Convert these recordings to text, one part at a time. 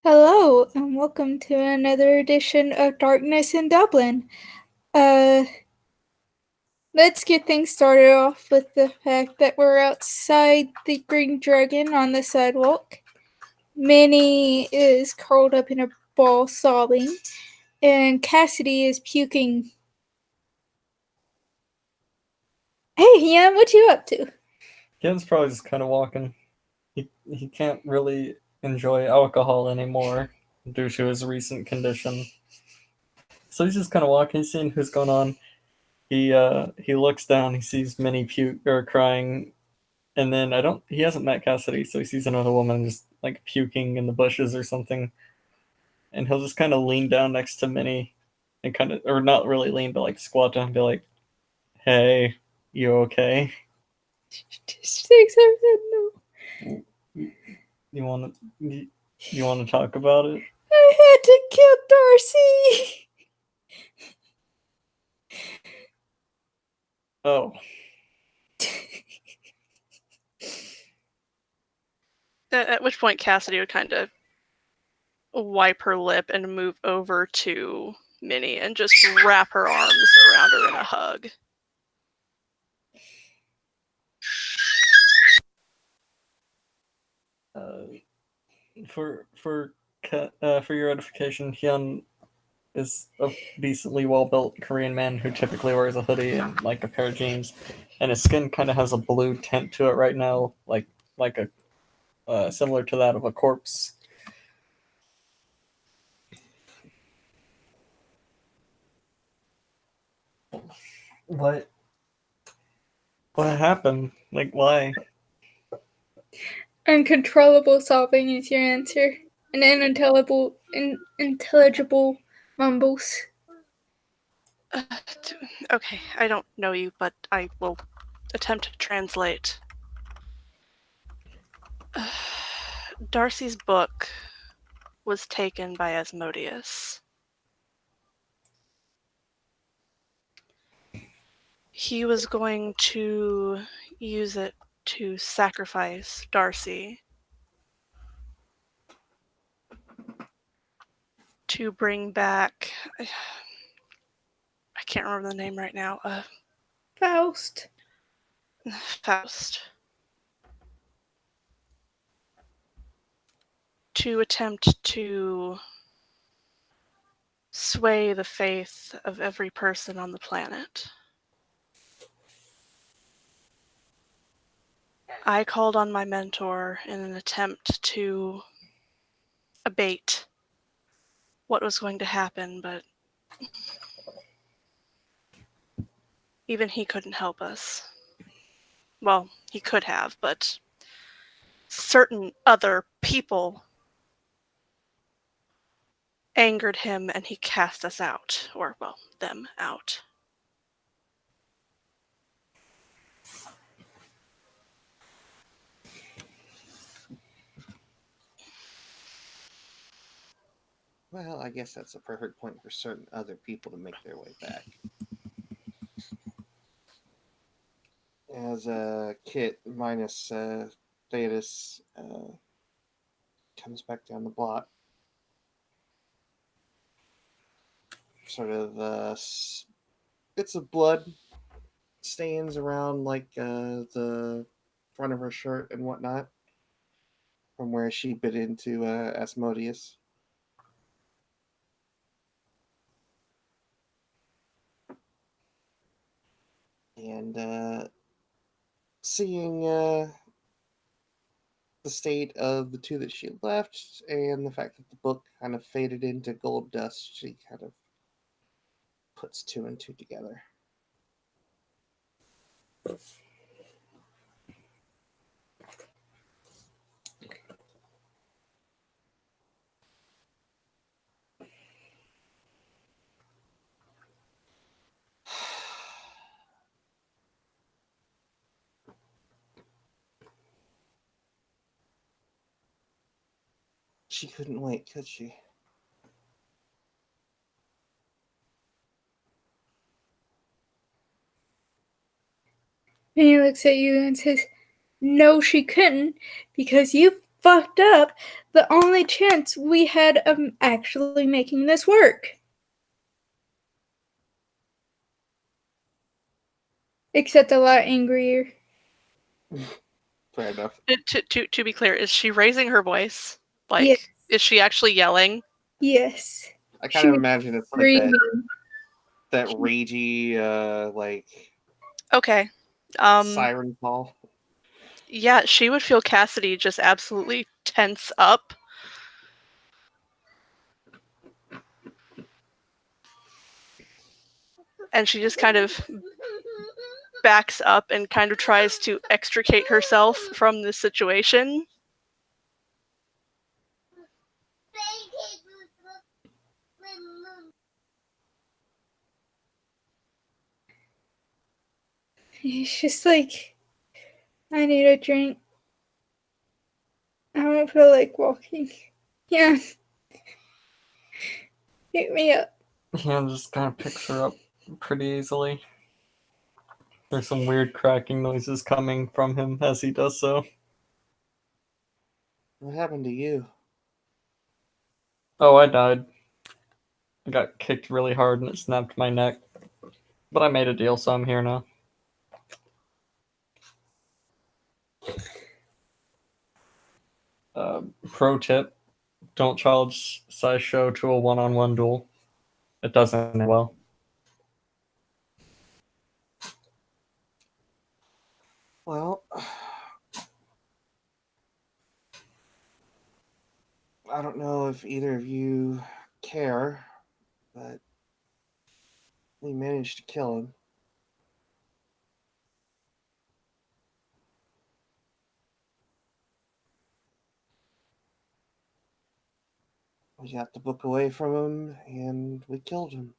Hello, and welcome to another edition of Darkness in Dublin. Uh, let's get things started off with the fact that we're outside the Green Dragon on the sidewalk. Minnie is curled up in a ball sobbing, and Cassidy is puking. Hey, Ian, what you up to? Ken's probably just kind of walking. He can't really enjoy alcohol anymore due to his recent condition. So he's just kind of walking, he's seeing who's going on. He looks down, he sees Minnie puke or crying, and then he hasn't met Cassidy, so he sees another woman just like puking in the bushes or something, and he'll just kind of lean down next to Minnie and kind of, or not really lean, but like squat down and be like, "Hey, you okay? Just shakes her head no. You want to you want to talk about it?" I had to kill Darcy. Oh, At which point Cassidy would kind of wipe her lip and move over to Minnie and just wrap her arms around her in a hug. For your edification, Hyun is a decently well built Korean man who typically wears a hoodie and like a pair of jeans, and his skin kind of has a blue tint to it right now, like a similar to that of a corpse. What? What happened? Like why? Uncontrollable sobbing is your answer. And intelligible mumbles. Okay, I don't know you, but I will attempt to translate. Darcy's book was taken by Asmodeus. He was going to use it to sacrifice Darcy to bring back, I can't remember the name right now, Faust. Faust. To attempt to sway the faith of every person on the planet. I called on my mentor in an attempt to abate what was going to happen, but even he couldn't help us. Well, he could have, but certain other people angered him and he cast us out, or, well, them out. Well, I guess that's a perfect point for certain other people to make their way back. As Kit minus Thetis comes back down the block, sort of bits of blood stains around like the front of her shirt and whatnot from where she bit into Asmodeus. And seeing the state of the two that she left and the fact that the book kind of faded into gold dust, she kind of puts two and two together. She couldn't wait, could she? And he looks at you and says, "No, she couldn't, because you fucked up the only chance we had of actually making this work. Except a lot angrier. Fair enough. To be clear, is she raising her voice? Like, Yes. is she actually yelling? Yes. I kind of imagine it's like Screaming. that ragey, like Okay. siren call. Yeah, she would feel Cassidy just absolutely tense up. And she just kind of backs up and kind of tries to extricate herself from this situation. It's just like, I need a drink. I don't feel like walking. Yeah. Pick me up. Yeah, just kind of picks her up pretty easily. There's some weird cracking noises coming from him as he does so. What happened to you? Oh, I died. I got kicked really hard and it snapped my neck. But I made a deal, so I'm here now. Pro tip, don't challenge Sideshow to a one-on-one duel. It doesn't end well. Well, I don't know if either of you care, but we managed to kill him. We got the book away from him, and we killed him.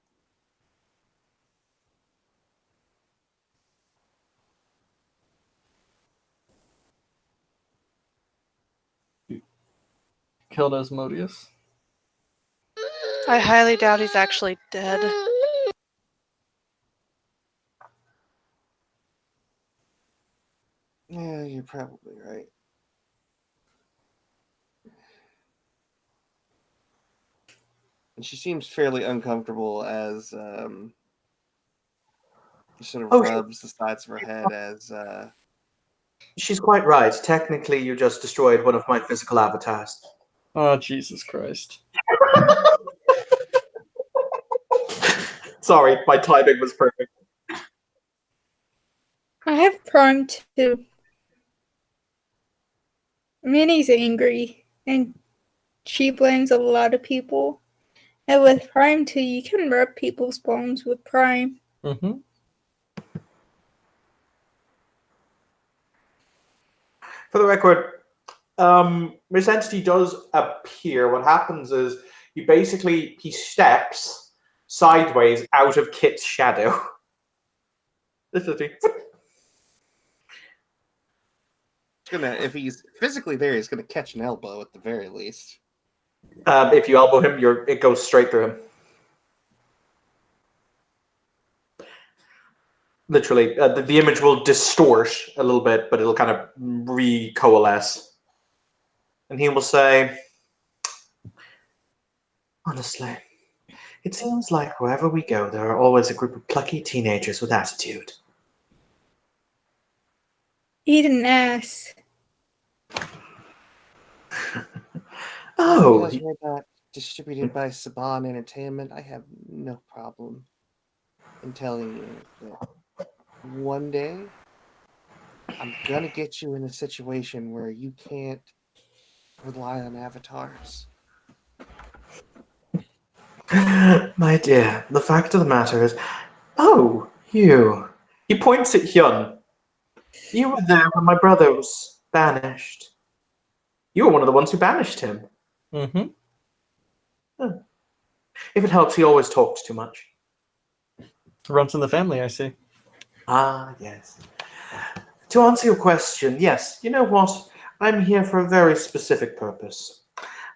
Killed Asmodeus. I highly doubt he's actually dead. Yeah, you're probably right. And she seems fairly uncomfortable as sort of rubs the sides of her head as She's quite right. Technically, you just destroyed one of my physical avatars. Oh, Jesus Christ. Sorry, my timing was perfect. I have Prime too. Minnie's angry, and she blames a lot of people. And with Prime 2, you can rub people's bones with Prime. Mm-hmm. For the record, Miss Entity does appear. What happens is he steps sideways out of Kit's shadow. if he's physically there, he's gonna catch an elbow at the very least. If you elbow him, it goes straight through him. Literally, the image will distort a little bit, but it'll kind of recoalesce. And he will say, honestly, it seems like wherever we go, there are always a group of plucky teenagers with attitude. Eat an ass. Oh, Because we're not distributed by Saban Entertainment, I have no problem in telling you that one day I'm gonna get you in a situation where you can't rely on avatars. my dear, the fact of the matter is, oh, you. He points at Hyun. You were there when my brother was banished. You were one of the ones who banished him. Mm-hmm. If it helps, he always talks too much. Runs in the family, I see. Ah, yes. To answer your question, yes, you know what? I'm here for a very specific purpose.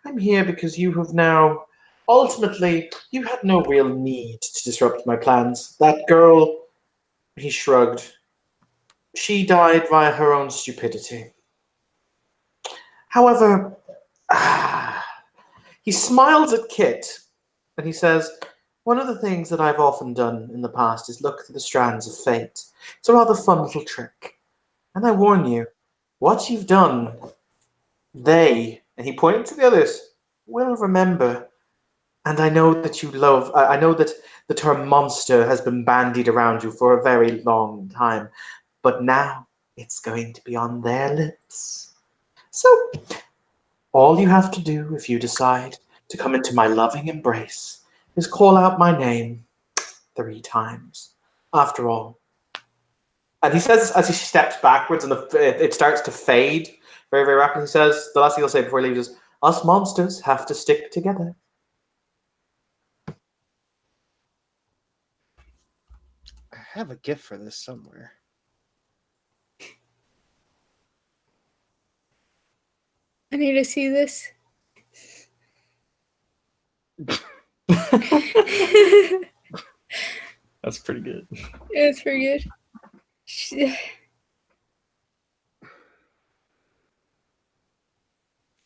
I'm here because you have now, ultimately, you had no real need to disrupt my plans. That girl, he shrugged, she died via her own stupidity. However, he smiles at Kit and he says, one of the things that I've often done in the past is look through the strands of fate. It's a rather fun little trick. And I warn you, what you've done, they, and he pointed to the others, will remember. And I know that you love, I know that the term monster has been bandied around you for a very long time, but now it's going to be on their lips. So, all you have to do if you decide to come into my loving embrace is call out my name 3 times. After all. And he says as he steps backwards and it starts to fade very, very rapidly, he says, the last thing he'll say before he leaves is, us monsters have to stick together. I have a gift for this somewhere. I need to see this. That's pretty good. It's pretty good.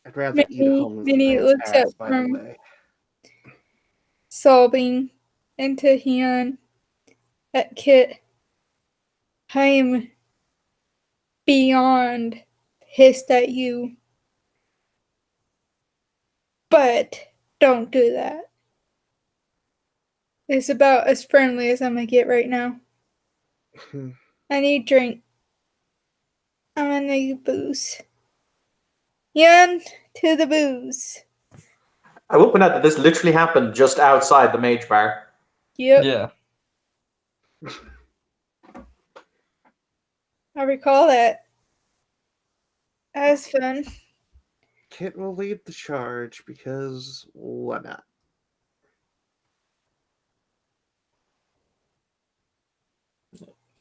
I'd rather eat a homeless Minnie man's looks up ass, by the from way. sobbing into Hyun at Kit. I am beyond pissed at you. But don't do that. It's about as friendly as I'm gonna get right now. I need drink. I'm gonna need booze. Hyun, to the booze. I will point out that this literally happened just outside the Mage Bar. Yep. Yeah. I recall that. That was fun. Kit will lead the charge because why not?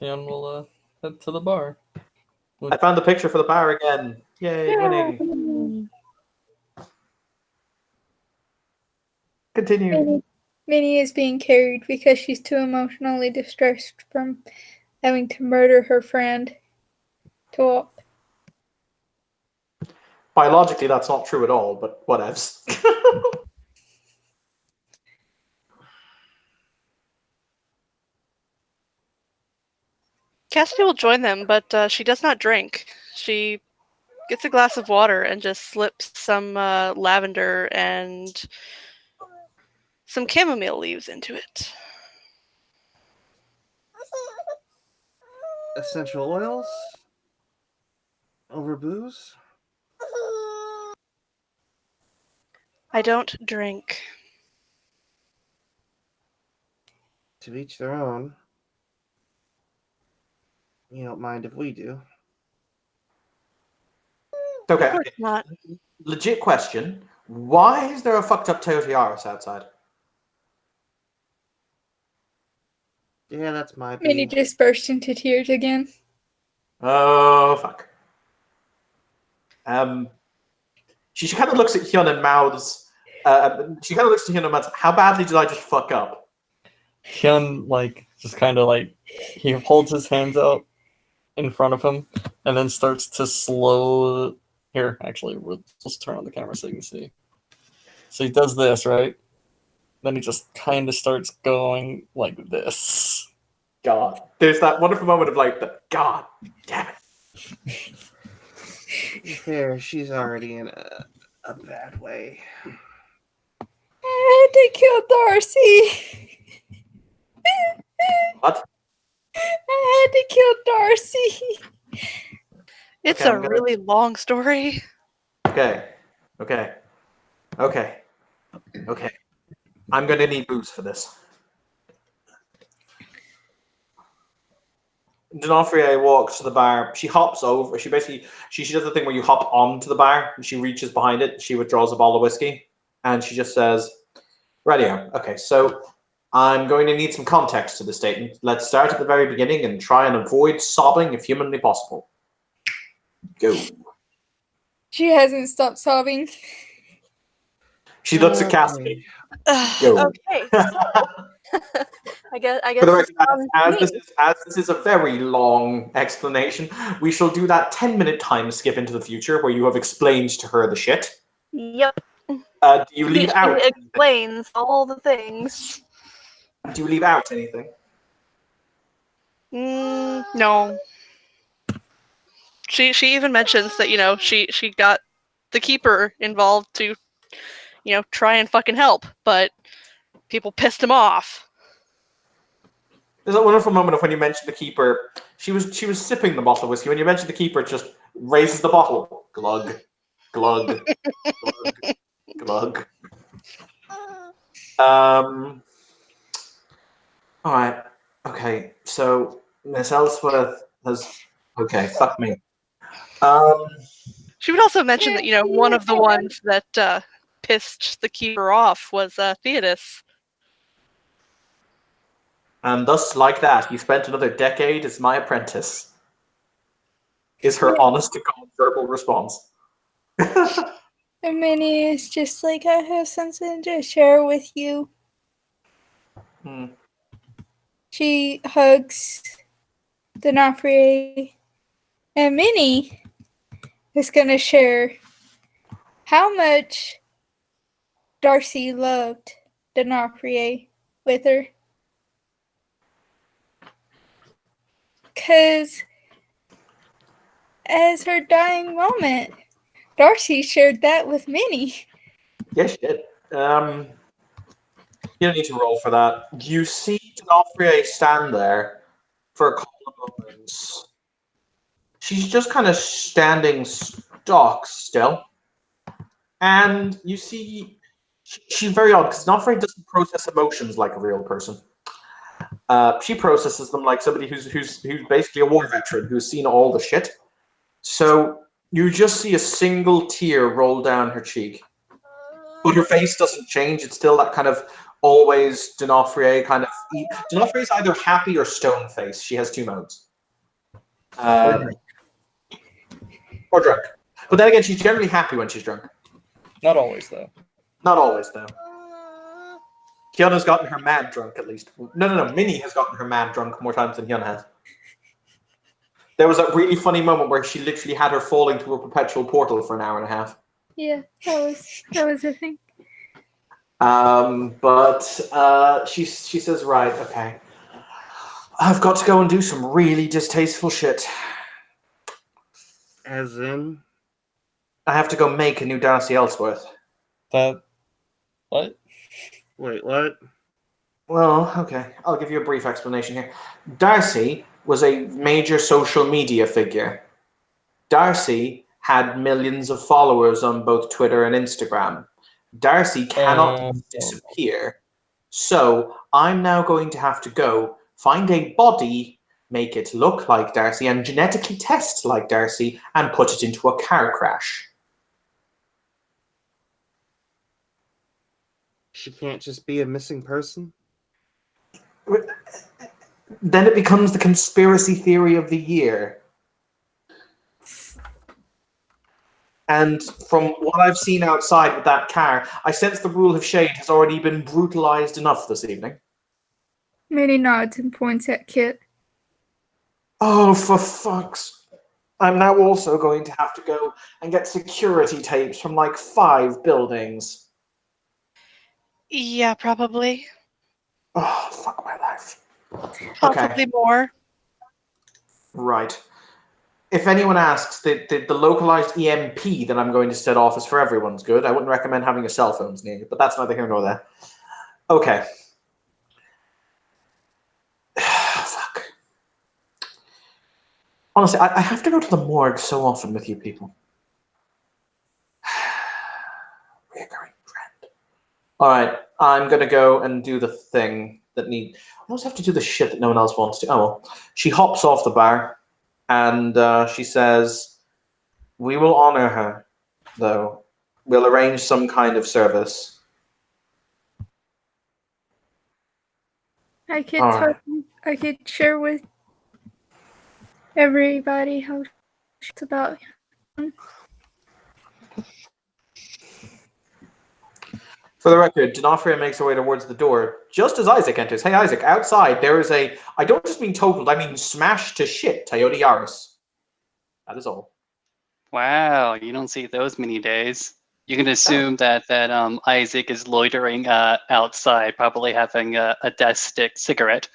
And we'll head to the bar. I found the picture for the bar again. Yay, winning. Continue. Minnie is being carried because she's too emotionally distressed from having to murder her friend to walk. Biologically, that's not true at all, but whatevs. Cassidy will join them, but she does not drink. She gets a glass of water and just slips some lavender and some chamomile leaves into it. Essential oils over booze. I don't drink. To each their own. You don't mind if we do. Okay, Of course not. legit question. Why is there a fucked up Teotihuacas outside? Yeah, that's my Minnie opinion. just burst into tears again. Oh, fuck. She kind of looks at Hyun and mouths. She kind of looks at Hyun and mouths. How badly did I just fuck up? Hyun, just kind of he holds his hands out in front of him and then starts to slow. Here, actually, we'll just turn on the camera so you can see. So he does this, right? Then he just kind of starts going like this. God. There's that wonderful moment of God damn it. To be fair, she's already in a bad way. I had to kill Darcy. What? I had to kill Darcy. It's Okay, a I'm gonna- really long story. Okay. I'm gonna need booze for this. D'Onofrio walks to the bar. She hops over. She does the thing where you hop onto the bar and she reaches behind it. She withdraws a bottle of whiskey and she just says, "Radio. Okay, so I'm going to need some context to the statement. Let's start at the very beginning and try and avoid sobbing if humanly possible. Go." She hasn't stopped sobbing. She looks at Okay. Cassidy. Ugh, Yo. okay. I guess For the this record, as sounds this is a very long explanation, we shall do that 10-minute time skip into the future where you have explained to her the shit. Yep. Do you leave She out? explains all the things. Do you leave out anything? No. She even mentions that she got the keeper involved to try and fucking help, but people pissed him off. There's a wonderful moment of when you mentioned the keeper. She was sipping the bottle of whiskey. When you mentioned the keeper, it just raises the bottle. Glug, glug, glug, glug. All right. Okay. So Miss Ellsworth has. Okay. Fuck me. She would also mention that one of the ones that pissed the keeper off was Theodis. And thus, like that, you spent another decade as my apprentice. Is her honest to God verbal response. And Minnie is just like, I have something to share with you. She hugs D'Onofrio, and Minnie is going to share how much Darcy loved D'Onofrio with her. Because as her dying moment, Darcy shared that with Minnie. Yes, shit. You don't need to roll for that. You see D'Onofrio stand there for a couple of moments. She's just kind of standing stock still. And you see, she's very odd because D'Onofrio doesn't process emotions like a real person. She processes them like somebody who's basically a war veteran who's seen all the shit. So you just see a single tear roll down her cheek. But her face doesn't change. It's still that kind of always D'Onofrio kind of. D'Onofrio is either happy or stone face. She has two modes. Or drunk. But then again, she's generally happy when she's drunk. Not always, though. Not always, though. Hyuna's gotten her mad drunk, at least. No. Minnie has gotten her mad drunk more times than Hyuna has. There was a really funny moment where she literally had her fall into a perpetual portal for an hour and a half. Yeah, that was a thing. But she says, right, okay. I've got to go and do some really distasteful shit. As in? I have to go make a new Darcy Ellsworth. What? Wait, what? Well, okay. I'll give you a brief explanation here. Darcy was a major social media figure. Darcy had millions of followers on both Twitter and Instagram. Darcy cannot disappear. So I'm now going to have to go find a body, make it look like Darcy, and genetically test like Darcy, and put it into a car crash. She can't just be a missing person? Then it becomes the conspiracy theory of the year. And from what I've seen outside with that car, I sense the rule of shade has already been brutalized enough this evening. Minnie nods and points at Kit. Oh, for fuck's... I'm now also going to have to go and get security tapes from like 5 buildings. Yeah, probably. Oh, fuck my life. Possibly more. Right. If anyone asks, the localized EMP that I'm going to set off is for everyone's good. I wouldn't recommend having your cell phones near you, but that's neither here nor there. Okay. Fuck. Honestly, I have to go to the morgue so often with you people. Reoccurring trend. Alright, I'm gonna go and do the thing that I always have to do the shit that no one else wants to. Oh well. She hops off the bar and she says, we will honor her, though. We'll arrange some kind of service. I could share with everybody how it's about him. For the record, D'Onofrio makes her way towards the door just as Isaac enters. Hey, Isaac, outside there is a, I don't just mean totaled, I mean smashed to shit Toyota Yaris. That is all. Wow, you don't see those many days. You can assume that Isaac is loitering outside, probably having a death stick cigarette.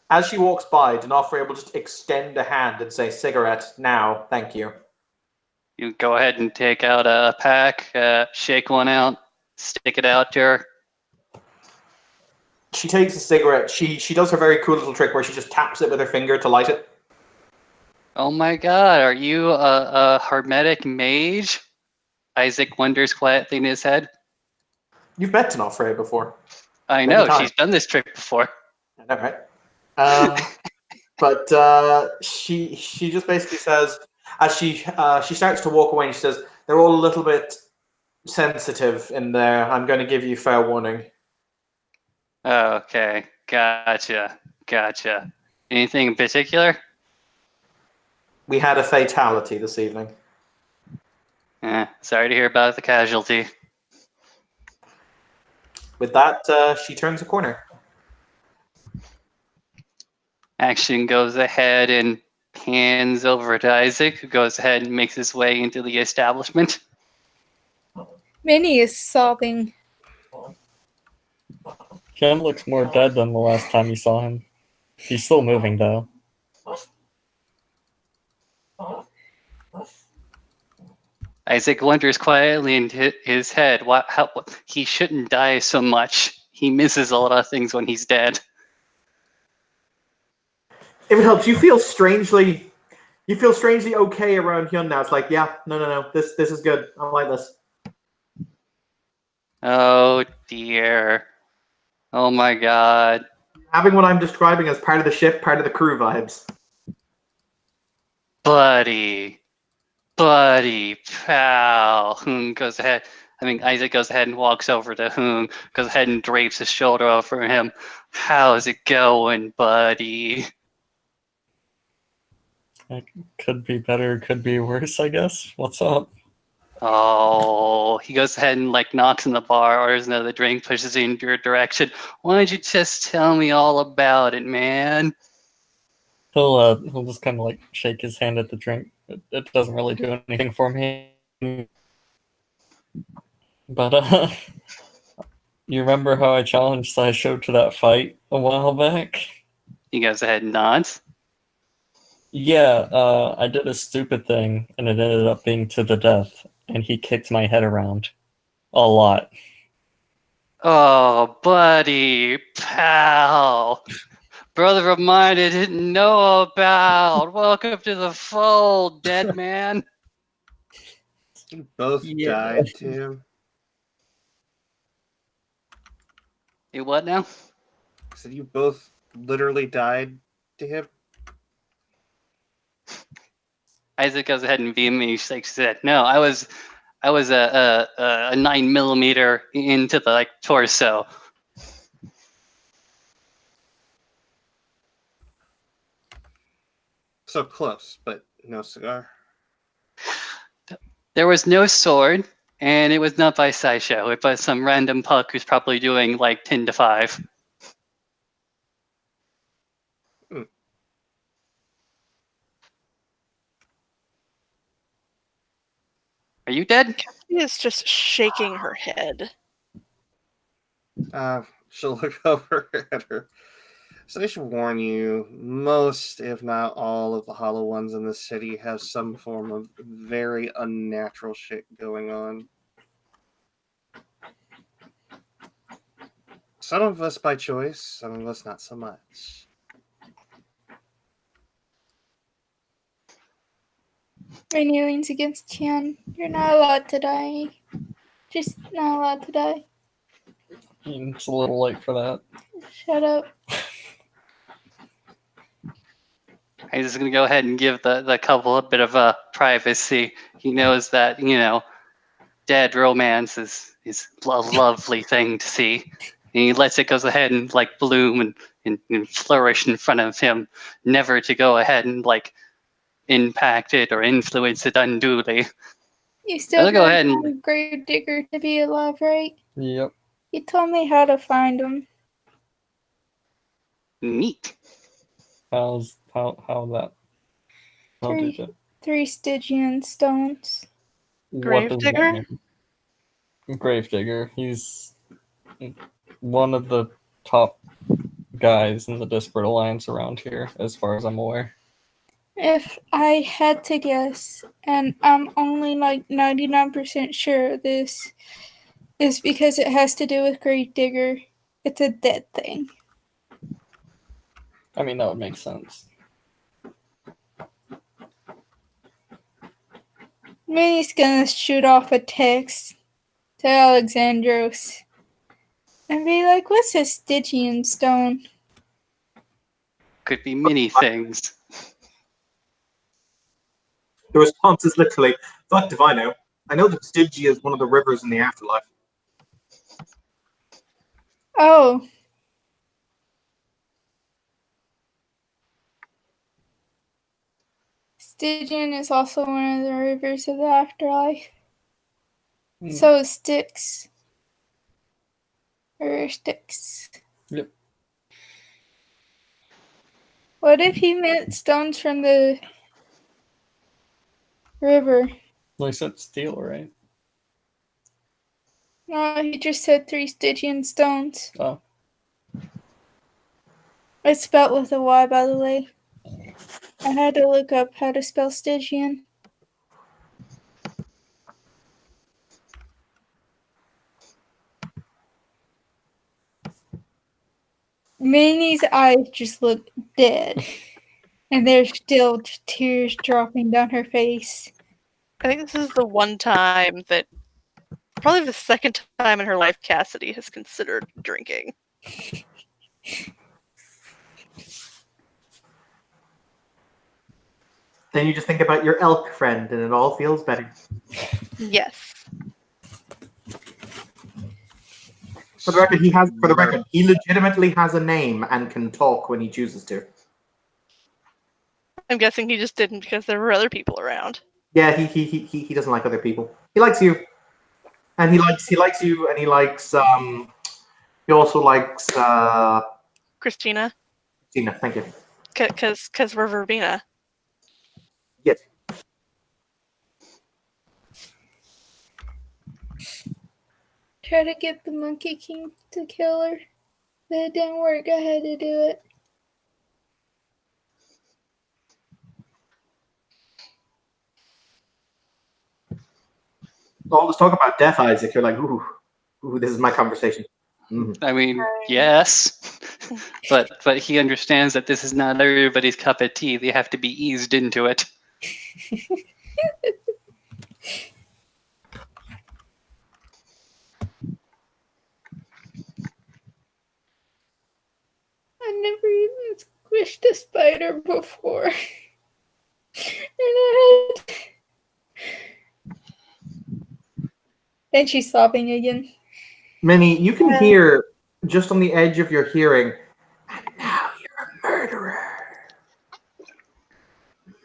As she walks by, D'Onofrio will just extend a hand and say, cigarette, now, thank you. You go ahead and take out a pack, shake one out, stick it out to her. She takes a cigarette. She does her very cool little trick where she just taps it with her finger to light it. Oh my god, are you a hermetic mage? Isaac wonders quietly in his head. You've met D'Onofrio before. I Many know, times. she's done this trick before. I know, right? But she just basically says, as she starts to walk away, and she says, they're all a little bit sensitive in there. I'm going to give you fair warning. Okay, gotcha. Anything in particular? We had a fatality this evening. Sorry to hear about the casualty. With that, she turns a corner. Action goes ahead and hands over to Isaac, who goes ahead and makes his way into the establishment. Minnie is sobbing. Ken looks more dead than the last time you saw him. He's still moving, though. Isaac wonders quietly in his head, he shouldn't die so much. He misses a lot of things when he's dead. If it helps, you feel strangely okay around Hyun now. It's like, yeah, no, this is good. I like this. Oh dear. Oh my god. Having what I'm describing as part of the ship, part of the crew vibes. Buddy, pal. Hoon goes ahead. Isaac goes ahead and walks over to Hoon, goes ahead and drapes his shoulder over him. How's it going, buddy? It could be better, could be worse, I guess. What's up? Oh, he goes ahead and knocks on the bar, orders another drink, pushes it in your direction. Why don't you just tell me all about it, man? He'll just kind of shake his hand at the drink. It doesn't really do anything for me. But you remember how I challenged Sideshow to that fight a while back? He goes ahead and nods. Yeah, I did a stupid thing, and it ended up being to the death, and he kicked my head around. A lot. Oh, buddy, pal. Brother of mine I didn't know about. Welcome to the fold, dead man. You both died, Tim. You what now? I said you both literally died to him. Isaac goes ahead and vehemently shakes his head. No, I was a 9mm into the torso. So close, but no cigar. There was no sword, and it was not by Sideshow. It was some random puck who's probably doing 10 to 5. Are you dead? She is just shaking her head. She'll look over at her. So I should warn you, most, if not all, of the Hollow Ones in the city have some form of very unnatural shit going on. Some of us by choice, some of us not so much. Rainy leans against Tian. You're not allowed to die. Just not allowed to die. It's a little late for that. Shut up. I'm just going to go ahead and give the couple a bit of privacy. He knows that, dead romance is a lovely thing to see. And he lets it go ahead and bloom and flourish in front of him, never to go ahead and impact it or influence it unduly. You still I'll go don't ahead and- find Gravedigger to be alive, right? Yep. You told me how to find him. Neat. How that? How did it? 3 Stygian stones. What does that Gravedigger? mean? Gravedigger. He's one of the top guys in the Disparate Alliance around here, as far as I'm aware. If I had to guess, and I'm only like 99% sure this is because it has to do with Gravedigger. It's a dead thing. I mean, that would make sense. Minnie's gonna shoot off a text to Alexandros and be like, what's a Stygian stone? Could be many things. The response is literally, fuck if I know. I know that Stygia is one of the rivers in the afterlife. Oh. Stygian is also one of the rivers of the afterlife. So is Styx. Or Styx. Yep. What if he meant stones from the river? Well, he said steel, right? No, he just said 3 Stygian stones. Oh. It's spelled with a Y, by the way. I had to look up how to spell Stygian. Minnie's eyes just look dead. And there's still tears dropping down her face. I think this is the one time that, probably the second time in her life, Cassidy has considered drinking. Then you just think about your elk friend and it all feels better. Yes. For the record, he legitimately has a name and can talk when he chooses to. I'm guessing he just didn't because there were other people around. Yeah, he doesn't like other people. He likes you. And he likes you, and he also likes Christina, Tina, thank you. because we're Verbena. Yes. Try to get the Monkey King to kill her. But it didn't work. I had to do it. All this talk about death, Isaac, you're like, ooh, this is my conversation. Mm. I mean, yes, but he understands that this is not everybody's cup of tea. They have to be eased into it. I never even squished a spider before. And I had... Then she's sobbing again. Minnie, you can hear just on the edge of your hearing, and now you're a murderer.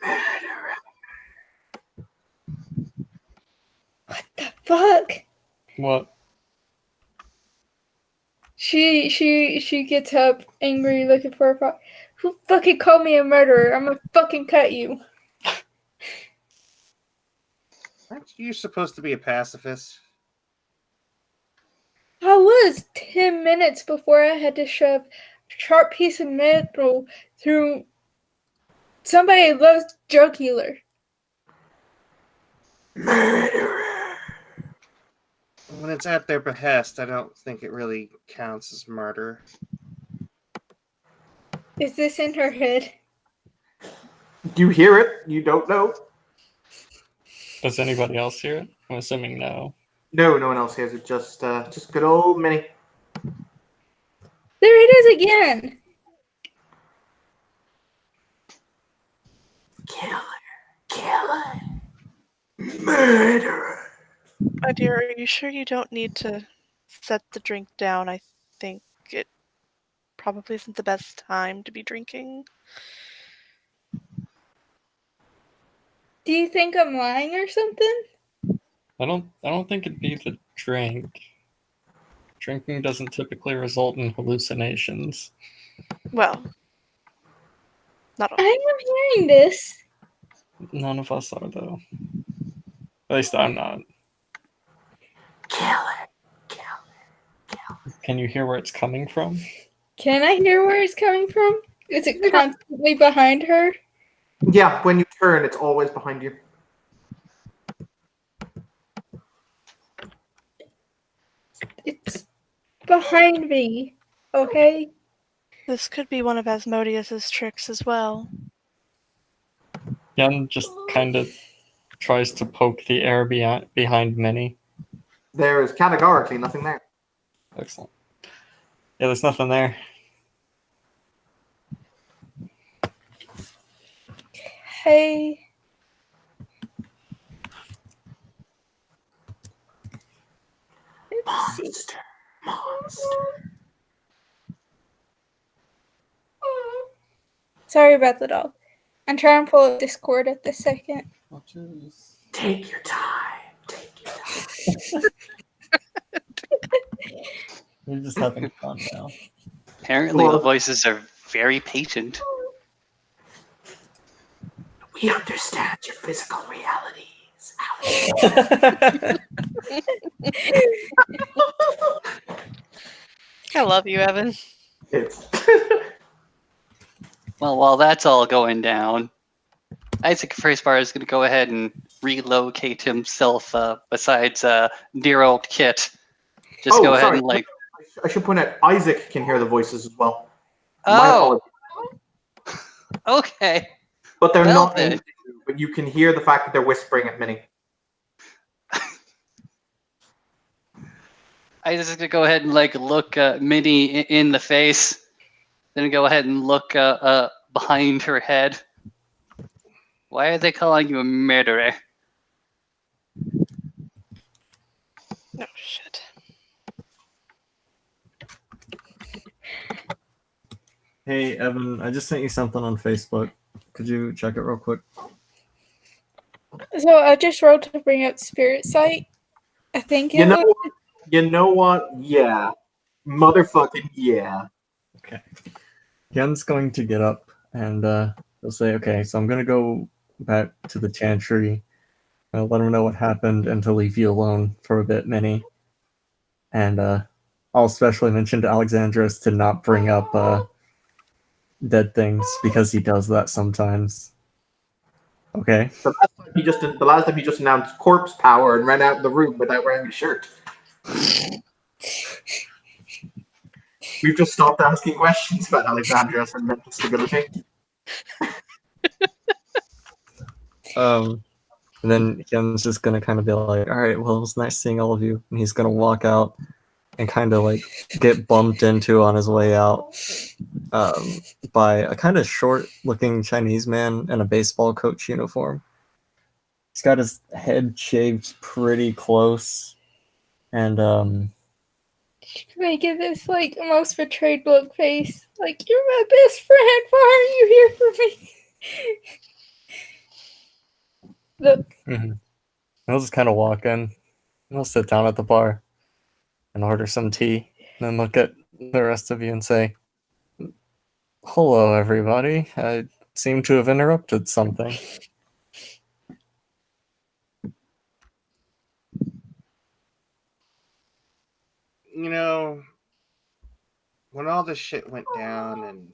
Murderer. What the fuck? What? She gets up, angry, looking for a fight. Who fucking called me a murderer? I'm gonna fucking cut you. Aren't you supposed to be a pacifist? I was 10 minutes before I had to shove a sharp piece of metal through somebody who loves jugular. Murderer. When it's at their behest, I don't think it really counts as murder. Is this in her head? You hear it. You don't know. Does anybody else hear it? I'm assuming no. No, no one else hears it. Just good old Minnie. There it is again. Killer. Murderer. My dear, are you sure you don't need to set the drink down? I think it probably isn't the best time to be drinking. Do you think I'm lying or something? I don't think it'd be the drink. Drinking doesn't typically result in hallucinations. Well, not all. I'm not hearing this. None of us are, though. At least I'm not. Kill it. Can you hear where it's coming from? Can I hear where it's coming from? Is it constantly behind her? Yeah, when you turn, it's always behind you. It's behind me. Okay? This could be one of Asmodeus's tricks as well. Yen just kind of tries to poke the air behind Minnie. There is categorically nothing there. Excellent. Yeah, there's nothing there. Hey. Let's see. Monster. Sorry about the dog. I'm trying to pull up Discord at the second. Take your time. You're just having fun now. Apparently, Well- the voices are very patient. We understand your physical realities, I love you, Evan. It's Well, while that's all going down, Isaac Firstbar is going to go ahead and relocate himself besides dear old Kit. Just Oh, go ahead sorry. and like, I should point out Isaac can hear the voices as well. My oh, apologies. okay. But they're Well not then. aimed at you, but you can hear the fact that they're whispering at Minnie. I just gonna go ahead and like look Minnie in the face, then go ahead and look behind her head. Why are they calling you a murderer? Oh, shit. Hey, Evan, I just sent you something on Facebook. Could you check it real quick? So I just rolled to bring up Spirit Sight. I think You it know was. what? You know what? Yeah. Motherfucking yeah. Okay. Yen's going to get up and he'll say, okay, so I'm going to go back to the chantry. I'll let him know what happened and to leave you alone for a bit, Minnie. And I'll especially mention to Alexandros to not bring up dead things because he does that sometimes. Okay? The last time he just announced corpse power and ran out of the room without wearing a shirt. We've just stopped asking questions about Alexandros and mental stability. And then Yen's just gonna kind of be like, all right, well, it was nice seeing all of you. And he's gonna walk out and kind of like get bumped into on his way out by a kind of short-looking Chinese man in a baseball coach uniform. He's got his head shaved pretty close, and They give this like most betrayed look face. Like, you're my best friend. Why are you here for me? Look. he'll just kind of walk in. And he'll sit down at the bar and order some tea, and then look at the rest of you and say, "Hello, everybody. I seem to have interrupted something." You know, when all this shit went down and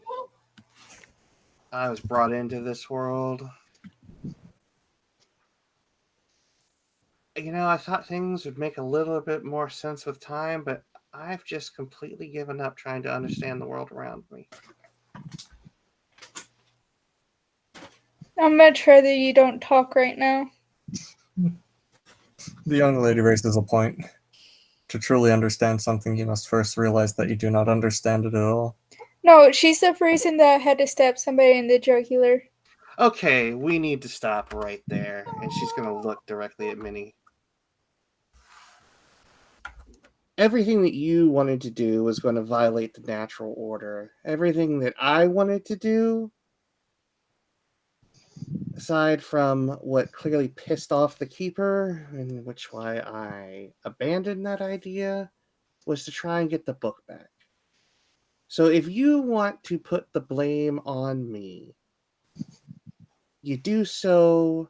I was brought into this world, you know, I thought things would make a little bit more sense with time, but I've just completely given up trying to understand the world around me. I'm much rather you don't talk right now. The young lady raises a point. To truly understand something, you must first realize that you do not understand it at all. No, she's the reason that I had to stab somebody in the jugular. Okay, we need to stop right there. And she's going to look directly at Minnie. Everything that you wanted to do was going to violate the natural order. Everything that I wanted to do aside from what clearly pissed off the keeper, and which why I abandoned that idea, was to try and get the book back. So if you want to put the blame on me, you do so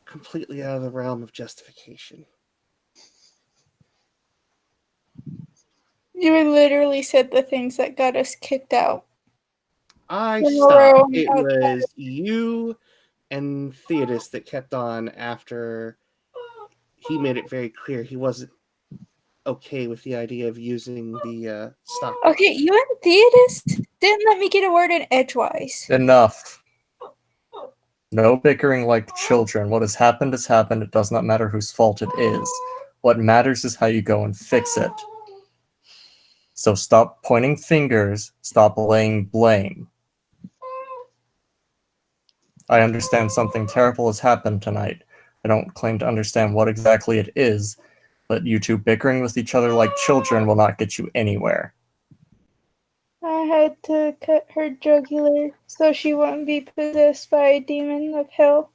completely out of the realm of justification. You literally said the things that got us kicked out. I In a stopped. row, It okay. was you and Theodis that kept on after he made it very clear he wasn't okay with the idea of using the stopwatch. Okay, you and Theodis didn't let me get a word in edgewise. Enough. No bickering like children. What has happened has happened. It does not matter whose fault it is. What matters is how you go and fix it. So stop pointing fingers, stop laying blame. I understand something terrible has happened tonight. I don't claim to understand what exactly it is, but you two bickering with each other like children will not get you anywhere. I had to cut her jugular so she wouldn't be possessed by a demon of hell.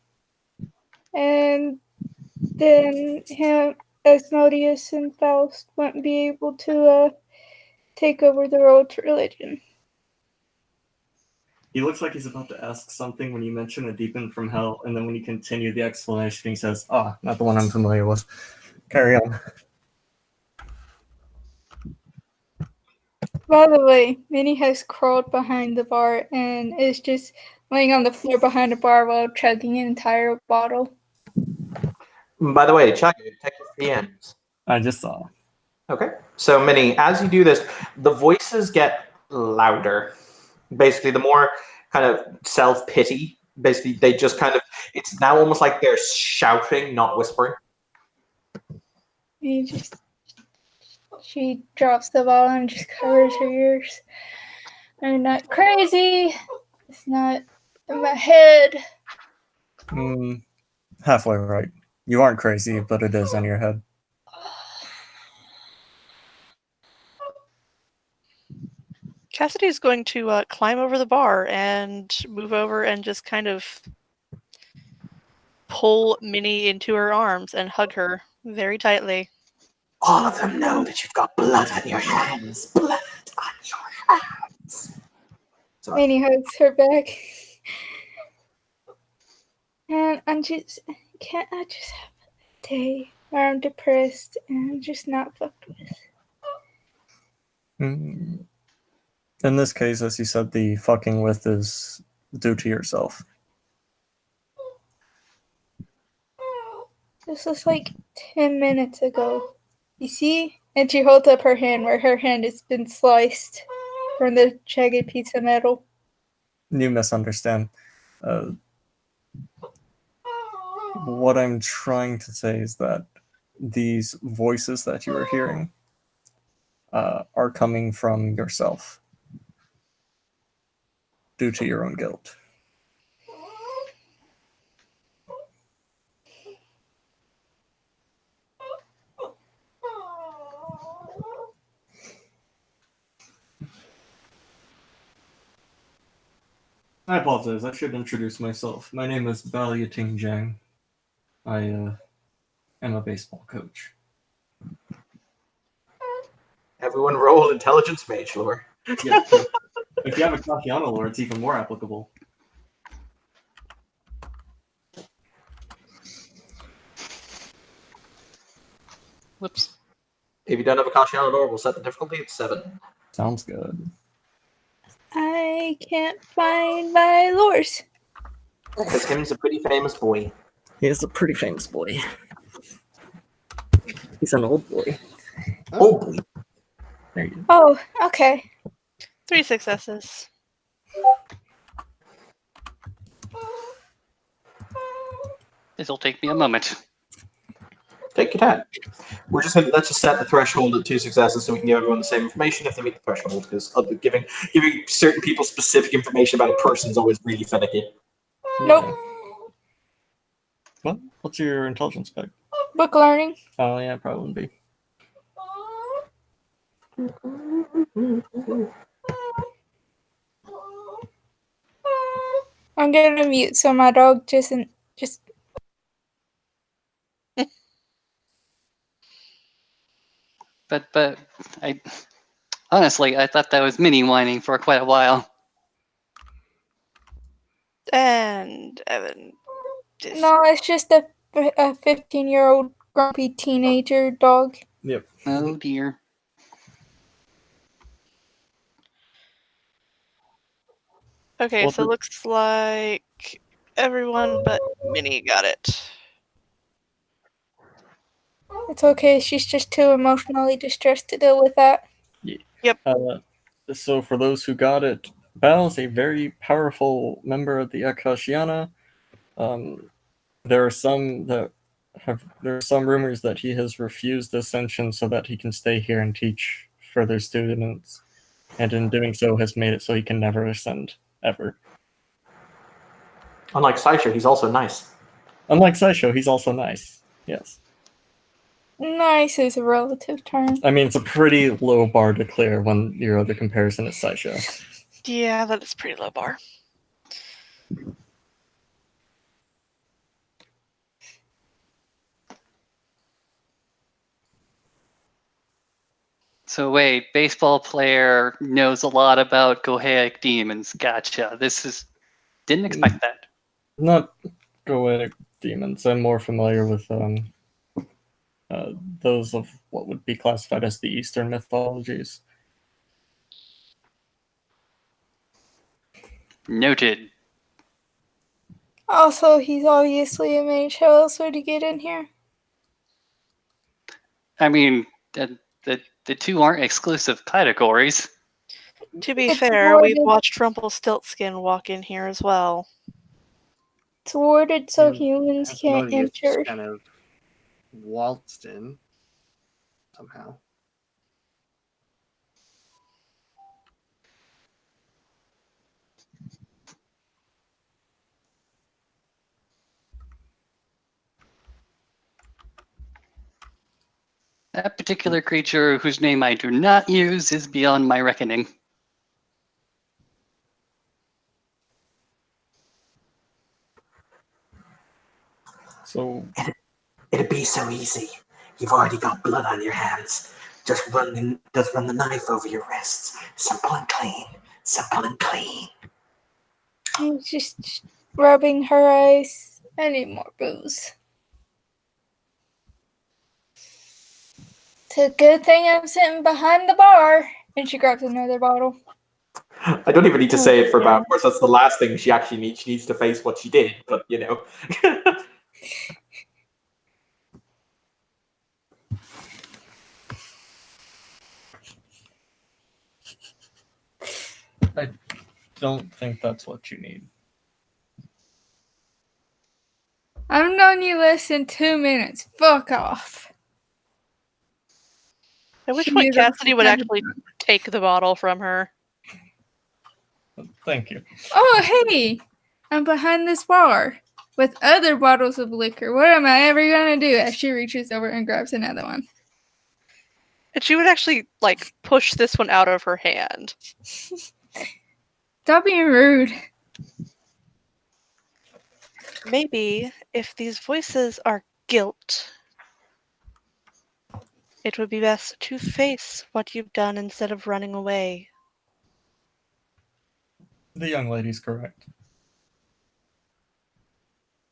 And then him, Asmodeus, and Faust wouldn't be able to take over the world's religion. He looks like he's about to ask something when you mention a demon from hell, and then when you continue the explanation, he says, not the one I'm familiar with. Carry on. By the way, Minnie has crawled behind the bar and is just laying on the floor behind the bar while chugging an entire bottle. By the way, Chago, take the ends. I just saw. Okay. So, Minnie, as you do this, the voices get louder. Basically, the more kind of self-pity, basically, they just kind of, it's now almost like they're shouting, not whispering. She drops the bottle and just covers her ears. I'm not crazy. It's not in my head. Halfway right. You aren't crazy, but it is in your head. Cassidy is going to climb over the bar and move over and just kind of pull Minnie into her arms and hug her very tightly. All of them know that you've got blood on your hands. Blood on your hands. Sorry. Minnie hugs her back. And can't I just have a day where I'm depressed and I'm just not fucked with? In this case, as you said, the fucking with is due to yourself. This was like 10 minutes ago. You see? And she holds up her hand where her hand has been sliced from the jagged piece of metal. You misunderstand. What I'm trying to say is that these voices that you are hearing are coming from yourself due to your own guilt. I apologize. I should introduce myself. My name is Balyating Jang. I am a baseball coach. Everyone roll intelligence mage lore. Yeah, if you have a Kashiana lore, it's even more applicable. Whoops. If you don't have a Kashiana lore, we'll set the difficulty at 7. Sounds good. I can't find my lures. Because him's a pretty famous boy. He is a pretty famous boy. He's an old boy. Oh boy. There you go. Oh, okay. 3 successes. This'll take me a moment. Take your time. Let's just set the threshold at 2 successes so we can give everyone the same information if they meet the threshold. Because giving certain people specific information about a person is always really finicky. Nope. What? What's your intelligence spec? Book learning. Oh yeah, probably be. I'm gonna mute so my dog just But I honestly I thought that was mini whining for quite a while. And Evan. no, it's just a 15-year-old grumpy teenager dog. Yep. Oh dear. Okay, Well, so it looks like everyone but Minnie got it. It's okay. She's just too emotionally distressed to deal with that. So for those who got it, Bal's a very powerful member of the Akashiana. There are some rumors that he has refused ascension so that he can stay here and teach further students, and in doing so has made it so he can never ascend ever. Unlike Sideshow, he's also nice. Unlike Sideshow, he's also nice. Yes. Nice is a relative term. I mean, it's a pretty low bar to clear when your other comparison is Sideshow. Yeah, that is pretty low bar. So wait, baseball player knows a lot about Gohaic demons. Gotcha. Didn't expect that. Not Goetic demons. I'm more familiar with those of what would be classified as the Eastern mythologies. Noted. Also, he's obviously a mage. How else would he get in here? I mean, the two aren't exclusive categories. To be It's fair, we've worded- watched Rumpelstiltskin walk in here as well. It's worded so And humans can't Asmodeus just enter. kind of waltzed in somehow. That particular creature, whose name I do not use, is beyond my reckoning. So It'd be so easy. You've already got blood on your hands. Just run the knife over your wrists. Simple and clean. Simple and clean. He's just rubbing her eyes. I need more booze. It's a good thing I'm sitting behind the bar. And she grabs another bottle. I don't even need to say it for Bam, because that's the last thing she actually needs. She needs to face what she did, but you know. I don't think that's what you need. I've known you less than 2 minutes. Fuck off. At which She point knew that Cassidy she would had- actually take the bottle from her. Thank you. Oh, hey! I'm behind this bar with other bottles of liquor. What am I ever gonna do? As she reaches over and grabs another one. And she would actually, like, push this one out of her hand. Stop being rude. Maybe if these voices are guilt, it would be best to face what you've done instead of running away. The young lady's correct.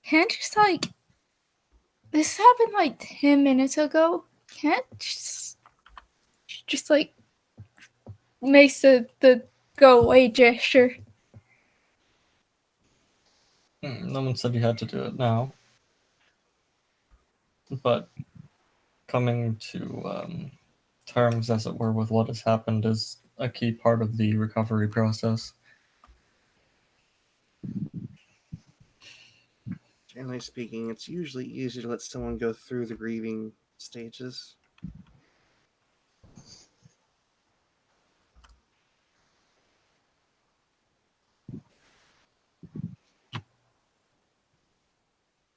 Can't just like this happened like 10 minutes ago. Can't just like makes the go away gesture. No one said you had to do it now. But coming to terms, as it were, with what has happened is a key part of the recovery process. Generally speaking, it's usually easier to let someone go through the grieving stages.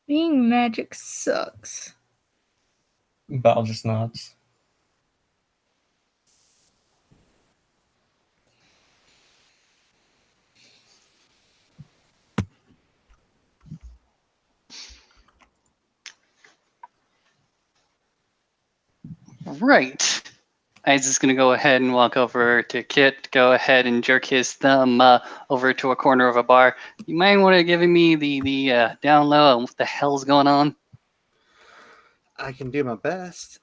Being magic sucks. Bal just nods. Right. I'm just gonna go ahead and walk over to Kit. Go ahead and jerk his thumb over to a corner of a bar. You might want to give me the down low on what the hell's going on. I can do my best.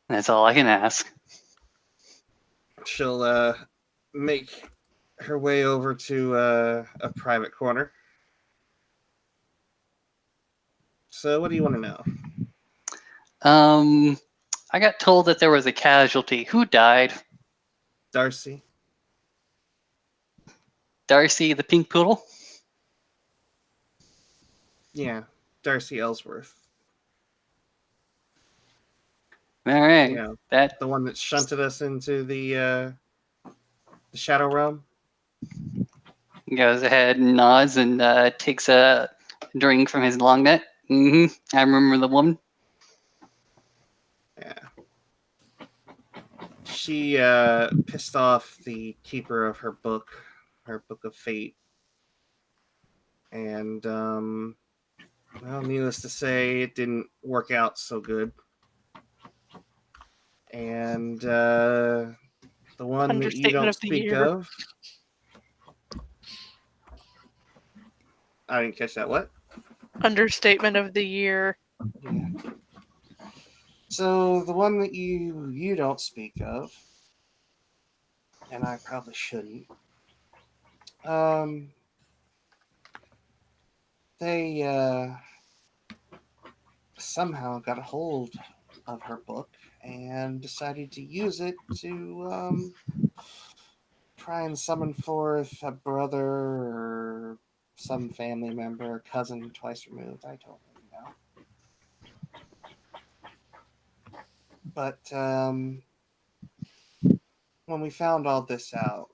That's all I can ask. She'll make her way over to a private corner. So, what do you want to know? I got told that there was a casualty. Who died? Darcy? Darcy, the pink poodle? Yeah, Darcy Ellsworth. All right. You know, That the one that shunted us into the Shadow Realm. goes ahead and nods and takes a drink from his long neck. I remember the woman. Yeah. She pissed off the keeper of her book of fate. And, well, needless to say, it didn't work out so good. And the one that you Understatement don't of the speak year. of. I didn't catch that. What? Understatement of the year. Yeah. So the one that you don't speak of, and I probably shouldn't. They somehow got a hold of her book and decided to use it to try and summon forth a brother or some family member, cousin twice removed. I don't really know. But when we found all this out,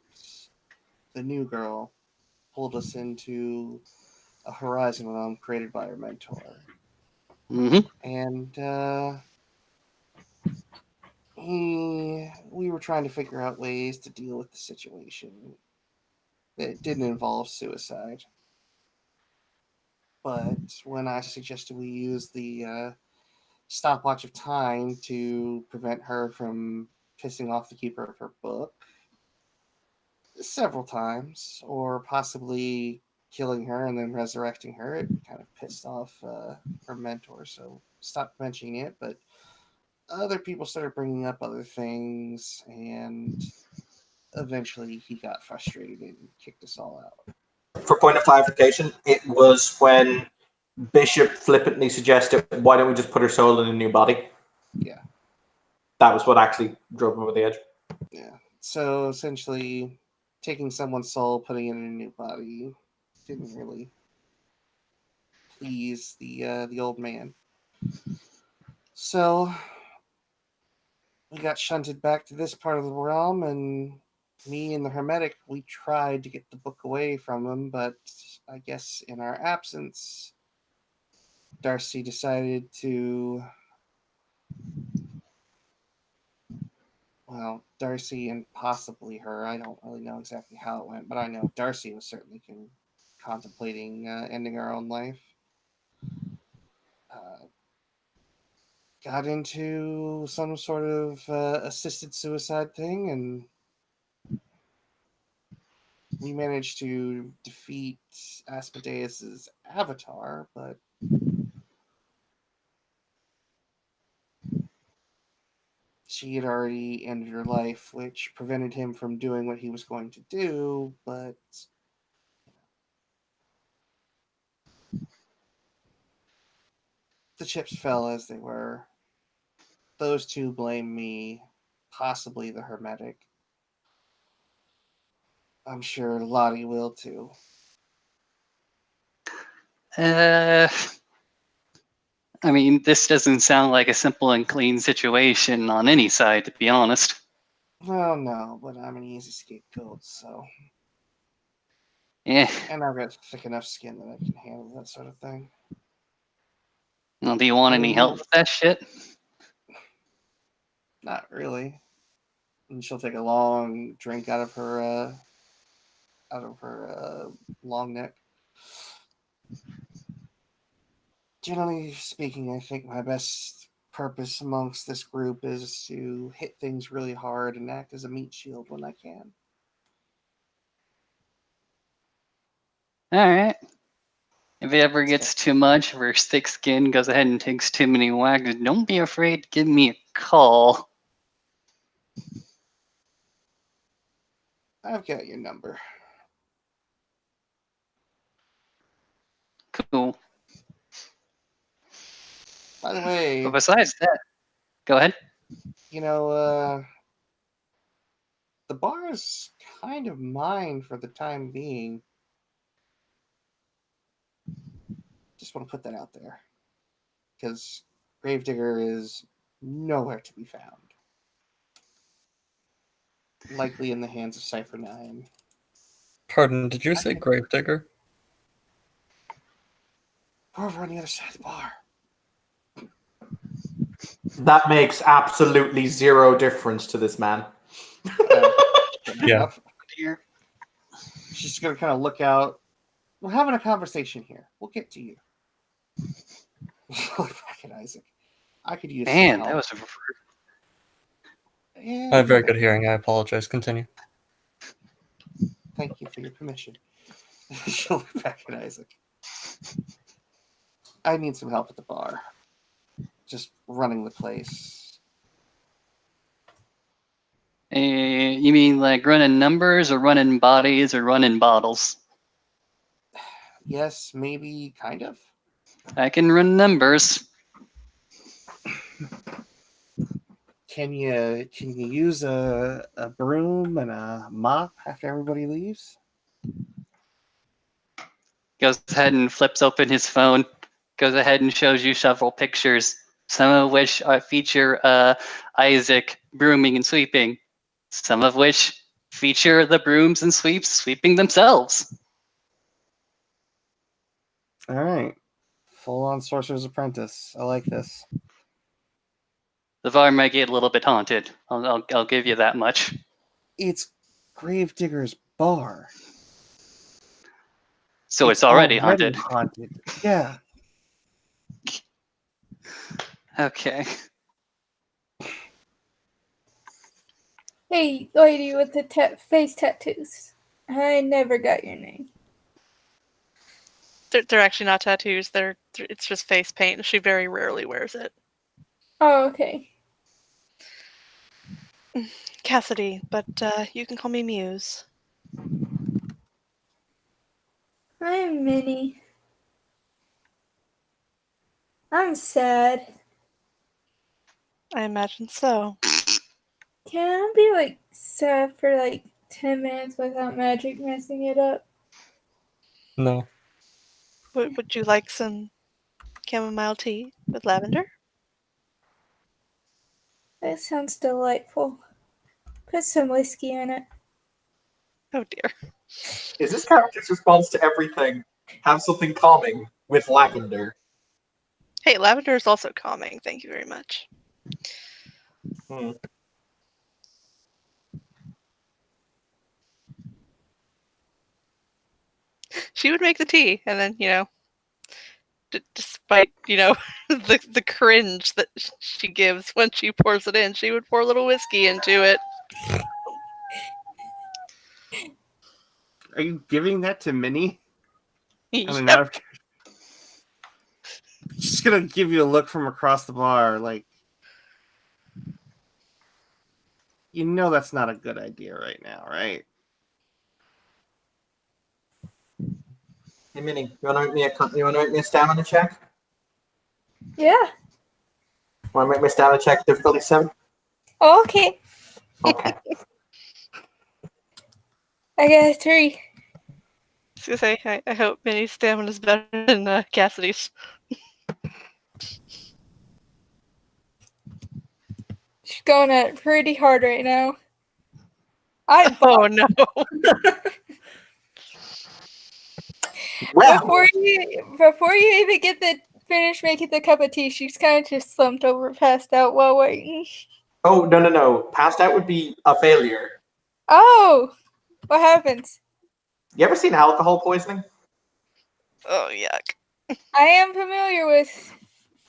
the new girl pulled us into a horizon realm created by her mentor. And we were trying to figure out ways to deal with the situation. It didn't involve suicide. But when I suggested we use the stopwatch of time to prevent her from pissing off the keeper of her book several times, or possibly killing her and then resurrecting her, it kind of pissed off her mentor, so stopped mentioning it. But other people started bringing up other things, and eventually he got frustrated and kicked us all out. For point of clarification, it was when Bishop flippantly suggested, "Why don't we just put her soul in a new body?" Yeah. That was what actually drove him over the edge. Yeah. So essentially, taking someone's soul, putting it in a new body, didn't really please the old man. So we got shunted back to this part of the realm, and me and the hermetic, we tried to get the book away from him, but I guess in our absence, Darcy decided to. Well, Darcy and possibly her. I don't really know exactly how it went, but I know Darcy was certainly contemplating ending her own life. Uh, got into some sort of assisted suicide thing, and we managed to defeat Asmodeus's avatar, but she had already ended her life, which prevented him from doing what he was going to do. But the chips fell as they were. Those two blame me, possibly the hermetic. I'm sure Lottie will too. I mean, this doesn't sound like a simple and clean situation on any side, to be honest. Well, no, but I'm an easy scapegoat, so. Yeah. And I've got thick enough skin that I can handle that sort of thing. Well, do you want I any mean, help with that shit? not really. And she'll take a long drink out of her long neck. Generally speaking, I think my best purpose amongst this group is to hit things really hard and act as a meat shield when I can. All right. If it ever gets too much, if her thick skin goes ahead and takes too many whacks, don't be afraid to give me a call. I've got your number. Cool. By the way, But besides that, go ahead. you know, the bar is kind of mine for the time being. Just want to put that out there. Because Gravedigger is nowhere to be found. Likely in the hands of Cypher 9. Pardon, did you say Gravedigger? Over on the other side of the bar. That makes absolutely zero difference to this man. Yeah. Here. She's going to kind of look out. We're having a conversation here. We'll get to you. Look back at Isaac. I could use Man, some that help. was Yeah, I have very good hearing. I apologize. Continue. Thank you for your permission. She'll look back at Isaac. I need some help at the bar. Just running the place. You mean like running numbers or running bodies or running bottles? Yes, maybe, kind of. I can run numbers. Can you use a broom and a mop after everybody leaves? Goes ahead and flips open his phone. Goes ahead and shows you several pictures, some of which feature Isaac brooming and sweeping, some of which feature the brooms and sweeps sweeping themselves. All right. Full on Sorcerer's Apprentice. I like this. The bar might get a little bit haunted. I'll give you that much. It's Gravedigger's bar. So it's already haunted. Yeah. Okay. Hey, lady with the face tattoos. I never got your name. They're actually not tattoos. It's just face paint. She very rarely wears it. Oh, okay. Cassidy, but you can call me Muse. I'm Minnie. I'm sad. I imagine so. Can I be like sad for like 10 minutes without magic messing it up? No. Would you like some chamomile tea with lavender? That sounds delightful. Put some whiskey in it. Oh dear. Is this character's response to everything have something calming with lavender? Hey, lavender is also calming. Thank you very much. Hmm. She would make the tea, and then despite the cringe that she gives when she pours it in, she would pour a little whiskey into it. Are you giving that to Minnie? I mean, Yep. She's gonna give you a look from across the bar, like, you know that's not a good idea right now, right? Hey, Minnie, you want to make me a stamina check? Yeah. Want to make me a stamina check? Difficulty 7? Okay. Okay. I got a 3. I was gonna say, I hope Minnie's stamina is better than Cassidy's. She's going at it pretty hard right now. I Oh no. Well, before you even get the finish making the cup of tea, she's kind of just slumped over, passed out while waiting. oh, no. Passed out would be a failure. Oh, what happens? You ever seen alcohol poisoning? Oh yuck. I am familiar with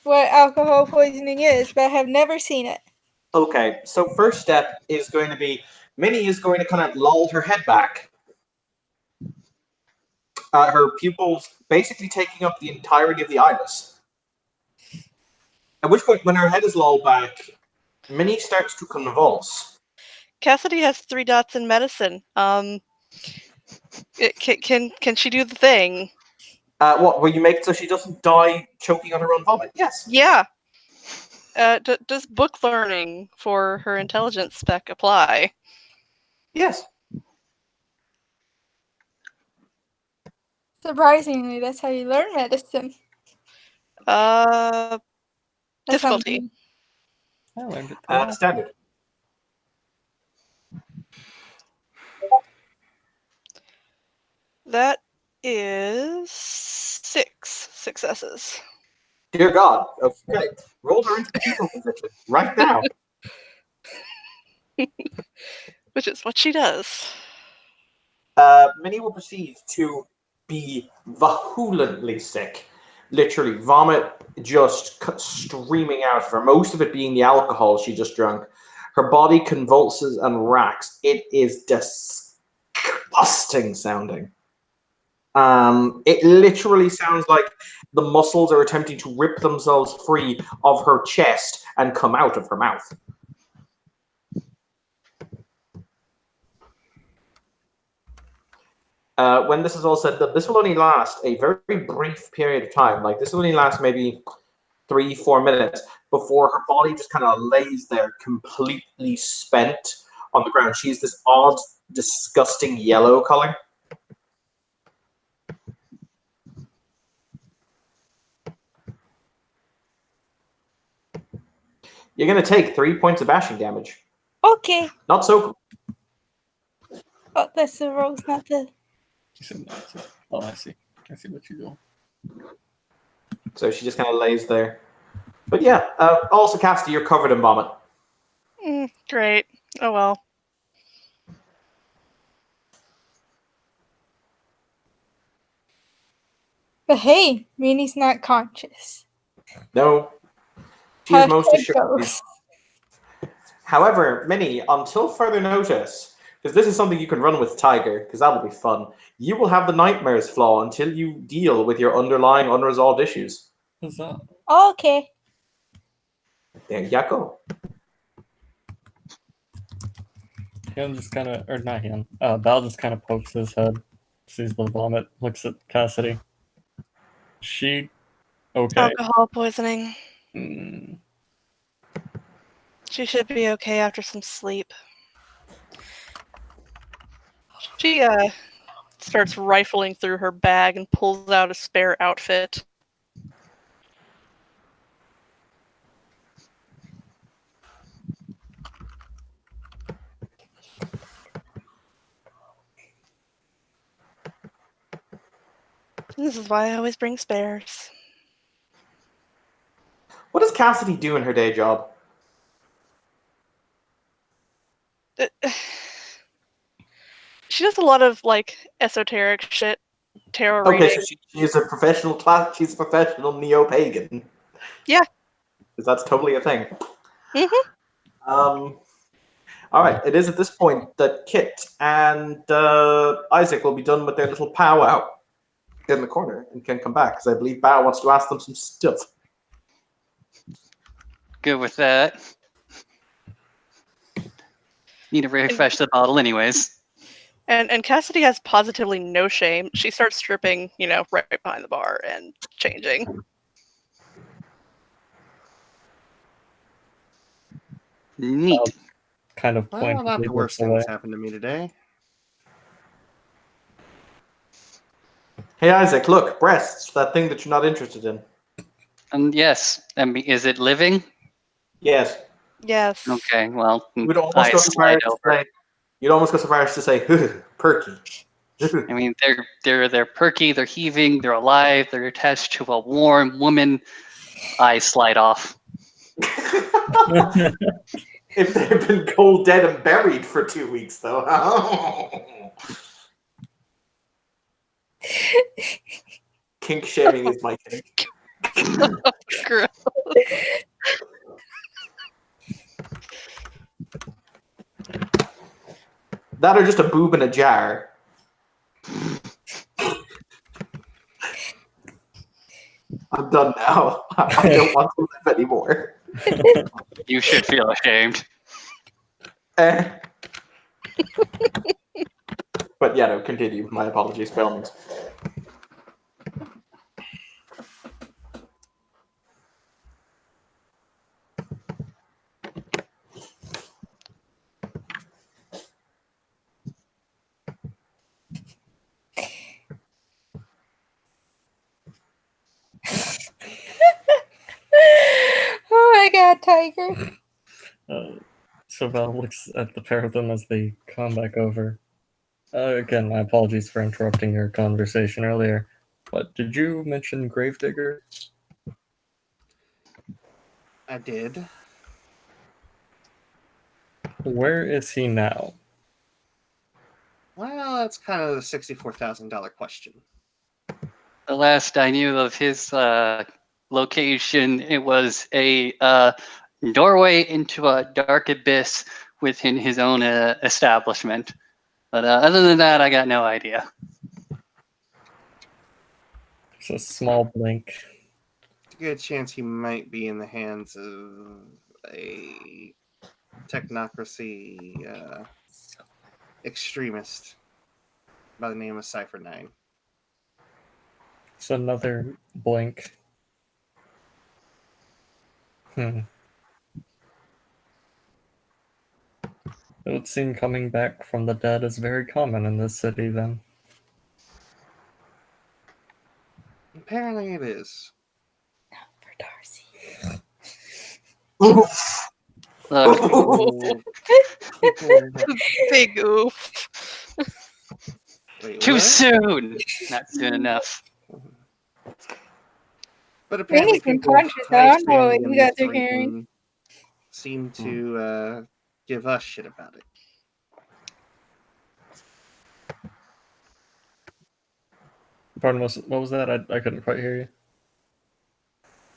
what alcohol poisoning is, but I have never seen it. Okay, so first step is going to be Minnie is going to kind of loll her head back. Her pupils basically taking up the entirety of the iris. At which point, when her head is lolled back, Minnie starts to convulse. Cassidy has 3 dots in medicine. Can she do the thing? What, will you make it so she doesn't die choking on her own vomit? Yes. Yeah. Does book learning for her intelligence spec apply? Yes. Surprisingly, that's how you learn medicine. Difficulty. Something. I learned it too. Standard. That is 6 successes. Dear God. Okay. Roll her into the fetal position right now. Which is what she does. Minnie will proceed to be violently sick. Literally, vomit just streaming out of her. Most of it being the alcohol she just drank. Her body convulses and racks. It is disgusting sounding. It literally sounds like the muscles are attempting to rip themselves free of her chest and come out of her mouth. When this is all said up, this will only last a very brief period of time. Like, this will only last maybe 3-4 minutes before her body just kind of lays there completely spent on the ground. She's this odd, disgusting yellow color. You're going to take 3 points of bashing damage. Okay. Not so. Oh, that's the rolls, not the. You said not to. Oh, I see. I see what you do. So she just kind of lays there. But yeah, also, Cassidy, you're covered in vomit. Great. Oh well. But hey, Minnie's not conscious. No. She is most Hashtag assuredly. ghost. However, Minnie, until further notice, because this is something you can run with Tiger, because that'll be fun, you will have the nightmares flaw until you deal with your underlying unresolved issues. What's that? Okay. There you go. Him just kind of, or not him. Val just kind of pokes his head, sees the vomit, looks at Cassidy. She okay? Alcohol poisoning. Mm, She should be okay after some sleep. She starts rifling through her bag and pulls out a spare outfit. This is why I always bring spares. What does Cassidy do in her day job? She does a lot of like esoteric shit, tarot Okay, reading. so she is a professional class. She's a professional neo-pagan. Yeah. Because that's totally a thing. Mm-hmm. All right, it is at this point that Kit and Isaac will be done with their little powwow in the corner and can come back, because I believe Bao wants to ask them some stuff. Good with that. Need to refresh the bottle anyways. And Cassidy has positively no shame. She starts stripping, right behind the bar and changing. Neat. kind of Well, pointedly not the looks worst thing away. that's happened to me today. Hey, Isaac, look, breasts, that thing that you're not interested in. Yes. Is it living? Yes. Yes. Okay, well, You'd almost I go so far slide as to over. say, you'd almost go so far as to say, perky. I mean, they're perky, they're heaving, they're alive, they're attached to a warm woman. I slide off. If they've been cold, dead, and buried for 2 weeks, though. Kink shaming is my thing. Gross. That or just a boob in a jar. I'm done now. I don't want to live anymore. You should feel ashamed. Eh. But yeah, no, continue. My apologies, by all means. Oh my god, Tiger. So Val looks at the pair of them as they come back over. Again, my apologies for interrupting your conversation earlier, but did you mention Gravedigger? I did. Where is he now? Well, that's kind of the $64,000 question. The last I knew of his location, it was a doorway into a dark abyss within his own establishment. But other than that, I got no idea. It's a small blink. There's a good chance he might be in the hands of a technocracy extremist by the name of Cypher 9. It's another blink. It would seem coming back from the dead is very common in this city, then. Apparently it is. For Darcy. Look, Big oof. Wait, too what? soon. Not soon enough. But apparently Rainy's people of unconscious. high I don't know what standing in you guys this are hearing. region seem to give us shit about it. Pardon, what was that? I couldn't quite hear you.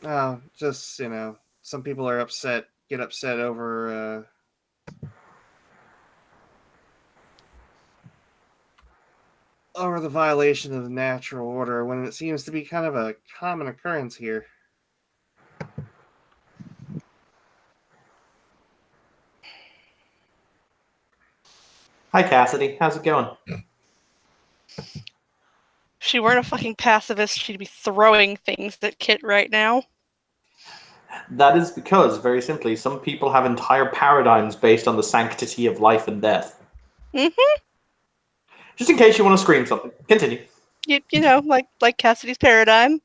Oh, just, some people are get upset over the violation of the natural order when it seems to be kind of a common occurrence here. Hi, Cassidy. How's it going? If she weren't a fucking pacifist, she'd be throwing things at Kit right now. That is because, very simply, some people have entire paradigms based on the sanctity of life and death. Mm-hmm. Just in case you want to scream something. Continue. You know, like Cassidy's paradigm.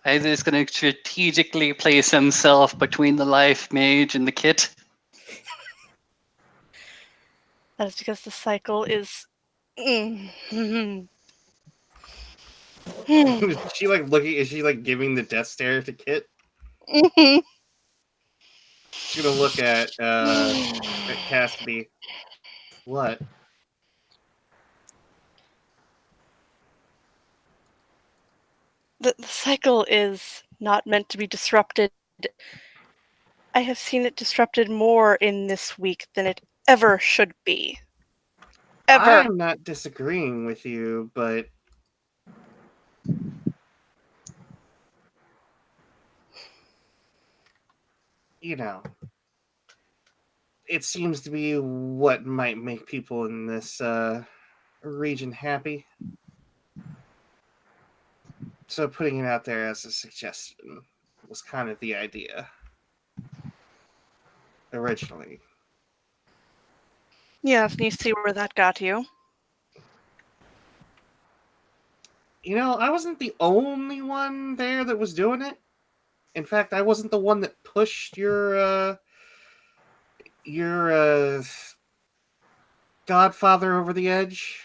Either is going to strategically place himself between the life mage and the kit. That is because the cycle is. Mm-hmm. Is she looking? Is she giving the death stare to Kit? Mm-hmm. She's gonna look at Cassidy. What? The cycle is not meant to be disrupted. I have seen it disrupted more in this week than it ever should be. Ever. I'm not disagreeing with you, but it seems to be what might make people in this region happy. So putting it out there as a suggestion was kind of the idea originally. Yes, and you see where that got you. I wasn't the only one there that was doing it. In fact, I wasn't the one that pushed your godfather over the edge.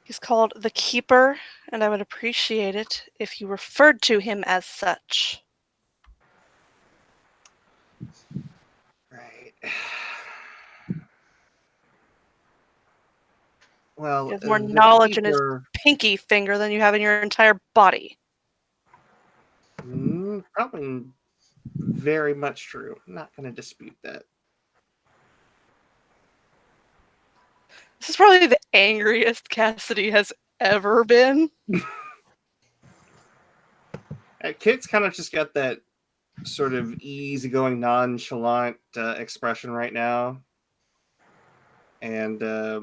He's called the Keeper, and I would appreciate it if you referred to him as such. Right. Well, You have more the knowledge in his keeper, pinky finger than you have in your entire body. probably very much true. I'm not going to dispute that. This is probably the angriest Cassidy has ever been. Kit's kind of just got that sort of easygoing, nonchalant expression right now. And, I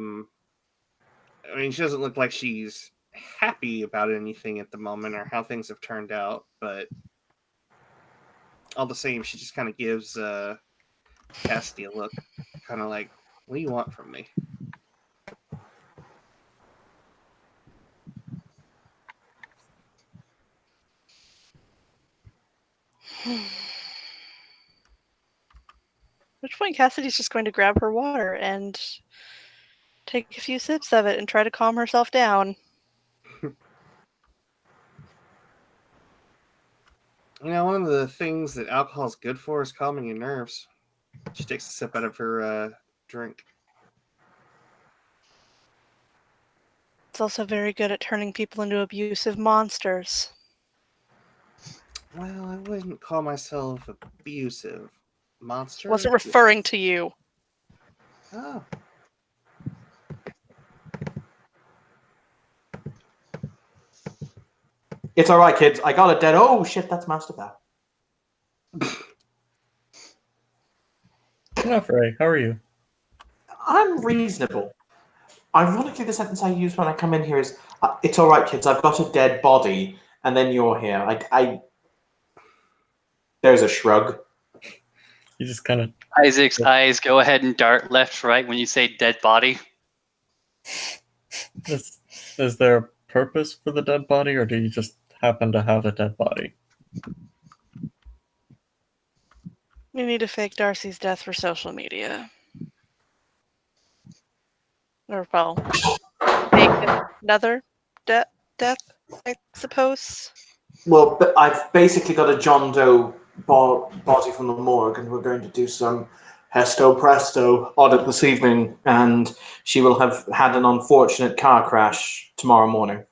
mean, she doesn't look like she's happy about anything at the moment or how things have turned out, but all the same, she just kind of gives Cassidy a look, kind of like, what do you want from me? At which point Cassidy's just going to grab her water and take a few sips of it and try to calm herself down. You know, one of the things that alcohol's good for is calming your nerves. She takes a sip out of her drink. It's also very good at turning people into abusive monsters. Well, I wouldn't call myself abusive. Monster? Wasn't referring to you. Oh. It's all right, kids. I got it dead. Oh shit, that's Master Bat. Enough, Ray. How are you? I'm reasonable. Ironically, the sentence I use when I come in here is, "It's all right, kids. I've got a dead body," and then you're here. There's a shrug. You just kind of. Isaac's eyes go ahead and dart left, right when you say dead body. Is there a purpose for the dead body, or do you just happen to have a dead body? We need to fake Darcy's death for social media. Or, well, fake another death, I suppose. Well, I've basically got a John Doe body from the morgue, and we're going to do some hesto presto audit this evening, and she will have had an unfortunate car crash tomorrow morning.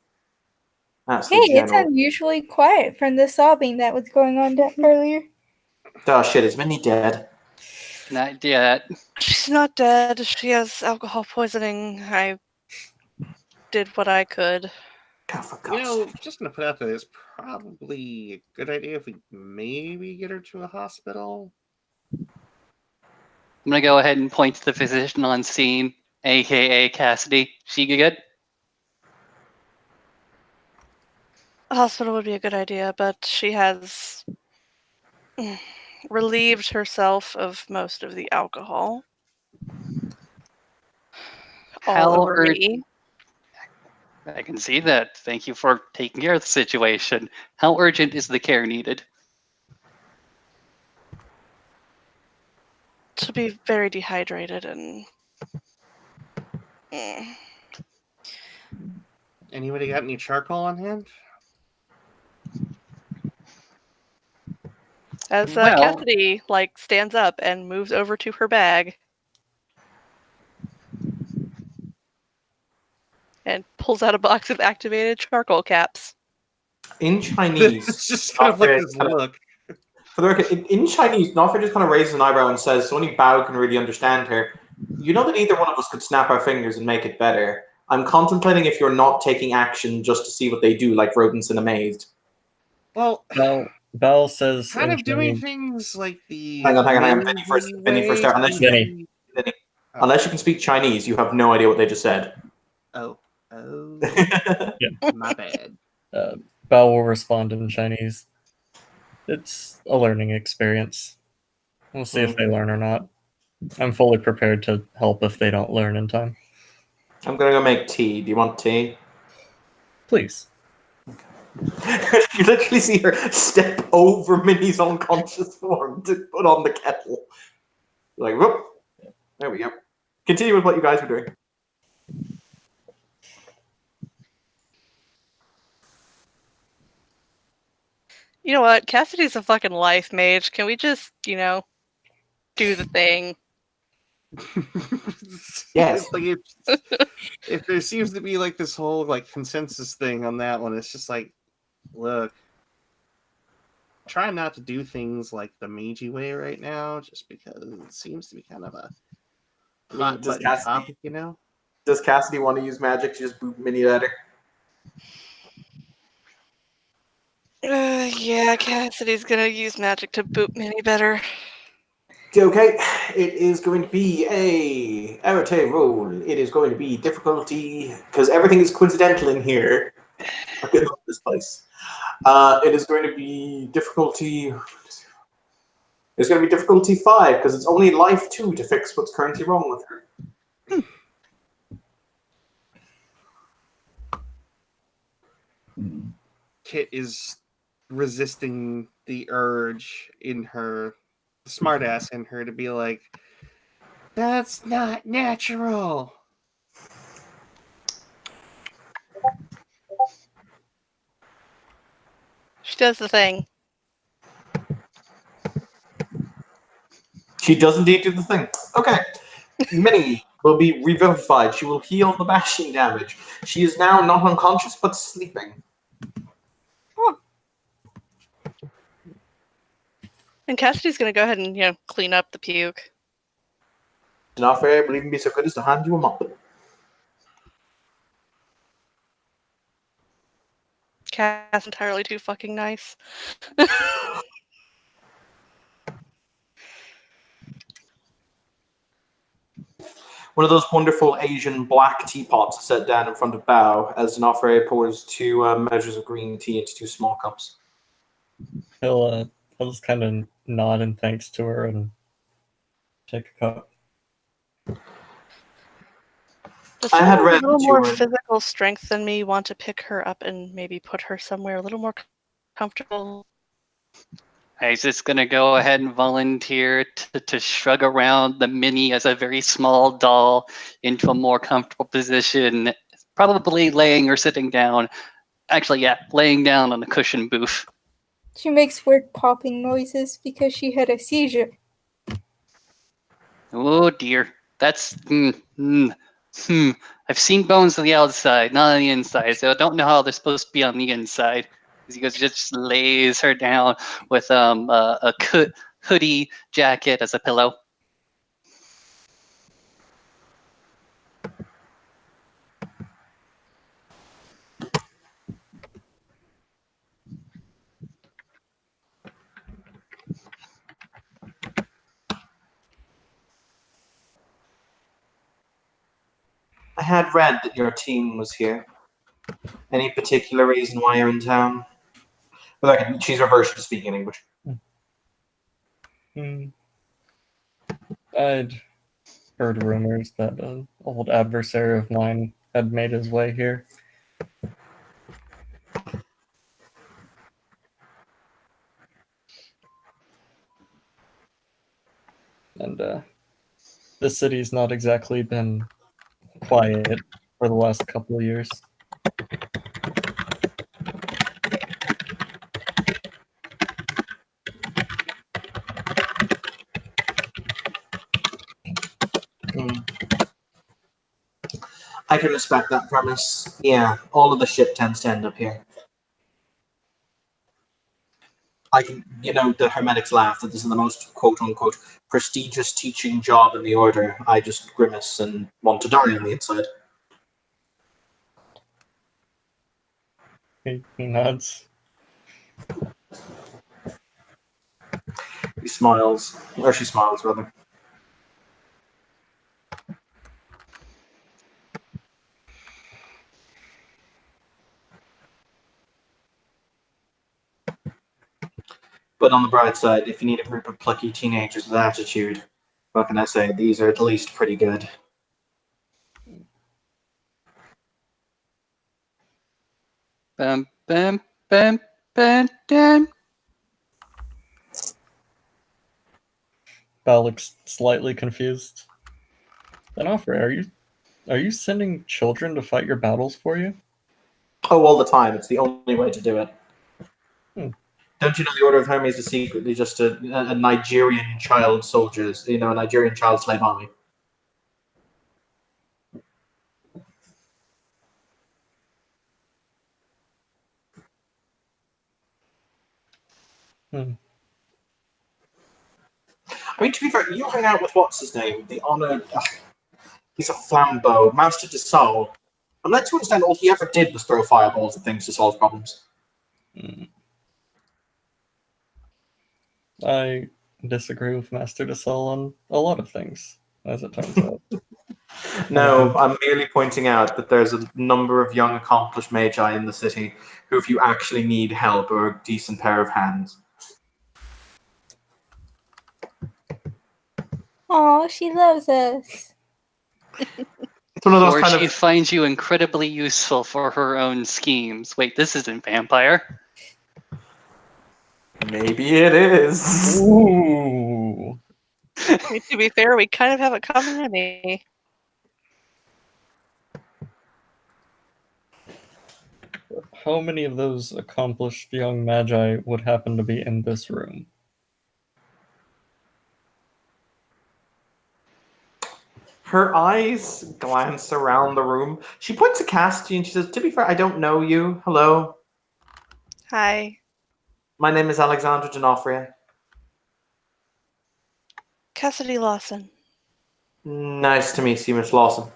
That's Hey, the it's general. unusually quiet from the sobbing that was going on earlier. Oh shit, is Minnie dead? Not yet. She's not dead. She has alcohol poisoning. I did what I could. God, for You God's know, sake. just gonna put out there, it's probably a good idea if we maybe get her to a hospital. I'm gonna go ahead and point to the physician on scene, aka Cassidy. She good? A hospital would be a good idea, but she has relieved herself of most of the alcohol. All How over me. I can see that. Thank you for taking care of the situation. How urgent is the care needed? To be very dehydrated and. Anybody got any charcoal on hand? As Well- Cassidy stands up and moves over to her bag and pulls out a box of activated charcoal caps. In Chinese, It's just kind of like this look. for the record, in Chinese, Nofri just kind of raises an eyebrow and says, so only Bao can really understand her. You know that either one of us could snap our fingers and make it better. I'm contemplating if you're not taking action just to see what they do, like rodents in a maze. Well, Bell says. kind in of doing Chinese- things like the. Hang on. Vinny Mage first way start. Unless Vinny. Vinny. Unless you can speak Chinese, you have no idea what they just said. Oh, my bad. Bell will respond in Chinese. It's a learning experience. We'll see if they learn or not. I'm fully prepared to help if they don't learn in time. I'm gonna go make tea. Do you want tea? Please. You literally see her step over Minnie's unconscious form to put on the kettle. Like, whoop. There we go. Continue with what you guys were doing. You know what? Cassidy's a fucking life mage. Can we just, do the thing? Yes. Like if there seems to be like this whole like consensus thing on that one, it's just like, look, try not to do things like the Mage way right now, just because it seems to be kind of a hot Does button topic, you know? Does Cassidy want to use magic to just boot Minnie better? Yeah, Cassidy's gonna use magic to boot Minnie better. Okay, it is going to be a Arate roll. It is going to be difficulty, because everything is coincidental in here. I love this place. It is going to be difficulty. It's going to be difficulty 5, because it's only life 2 to fix what's currently wrong with her. Kit is resisting the urge in her, the smartass in her, to be like, that's not natural. She does the thing. She does indeed do the thing. Okay. Minnie will be revivified. She will heal the bashing damage. She is now not unconscious, but sleeping. And Cassidy's gonna go ahead and, clean up the puke. Denafre will even be so good as to hand you a mop. Cass entirely too fucking nice. One of those wonderful Asian black teapots set down in front of Bao as Denafre pours 2 measures of green tea into 2 small cups. He'll just kind of nod in thanks to her and take a cup. Does I had someone with read a little that you more were- physical strength than me want to pick her up and maybe put her somewhere a little more comfortable? He's just gonna go ahead and volunteer to shrug around the Minnie as a very small doll into a more comfortable position, probably laying or sitting down. Actually, yeah, laying down on a cushion booth. She makes weird popping noises because she had a seizure. Oh dear, that's I've seen bones on the outside, not on the inside, so I don't know how they're supposed to be on the inside. He goes, just lays her down with a hoodie jacket as a pillow. I had read that your team was here. Any particular reason why you're in town? Well, she's reversed to speak in English. I'd heard rumors that an old adversary of mine had made his way here. And the city's not exactly been quiet for the last couple of years. I can respect that premise. Yeah, all of the shit tends to end up here. I can, the Hermetics laugh that this is the most quote-unquote prestigious teaching job in the Order. I just grimace and want to die on the inside. He nods. He smiles. Or she smiles, rather. But on the bright side, if you need a group of plucky teenagers with attitude, what can I say? These are at least pretty good. Bam, bam, bam, bam, bam. Val looks slightly confused. Denafre, are you sending children to fight your battles for you? Oh, all the time. It's the only way to do it. Hmm. Don't you know the Order of Hermes is secretly just a Nigerian child soldiers, a Nigerian child slave army? Hmm. I mean, to be fair, you hang out with what's his name, the honored. He's a flambeau, Master de Sol. I'm led to understand all he ever did was throw fireballs at things to solve problems. Hmm. I disagree with Master de Sol on a lot of things, as it turns out. No, I'm merely pointing out that there's a number of young, accomplished magi in the city who, if you actually need help, are a decent pair of hands. Aw, she loves us. It's one of those Or kind she of. finds you incredibly useful for her own schemes. Wait, this isn't vampire. Maybe it is. Ooh. I mean, to be fair, we kind of have a common enemy. How many of those accomplished young magi would happen to be in this room? Her eyes glance around the room. She points at Cassidy and she says, "To be fair, I don't know you. Hello. Hi, My name is Alexandra D'Onofrio. Cassidy Lawson. Nice to meet you, Miss Lawson.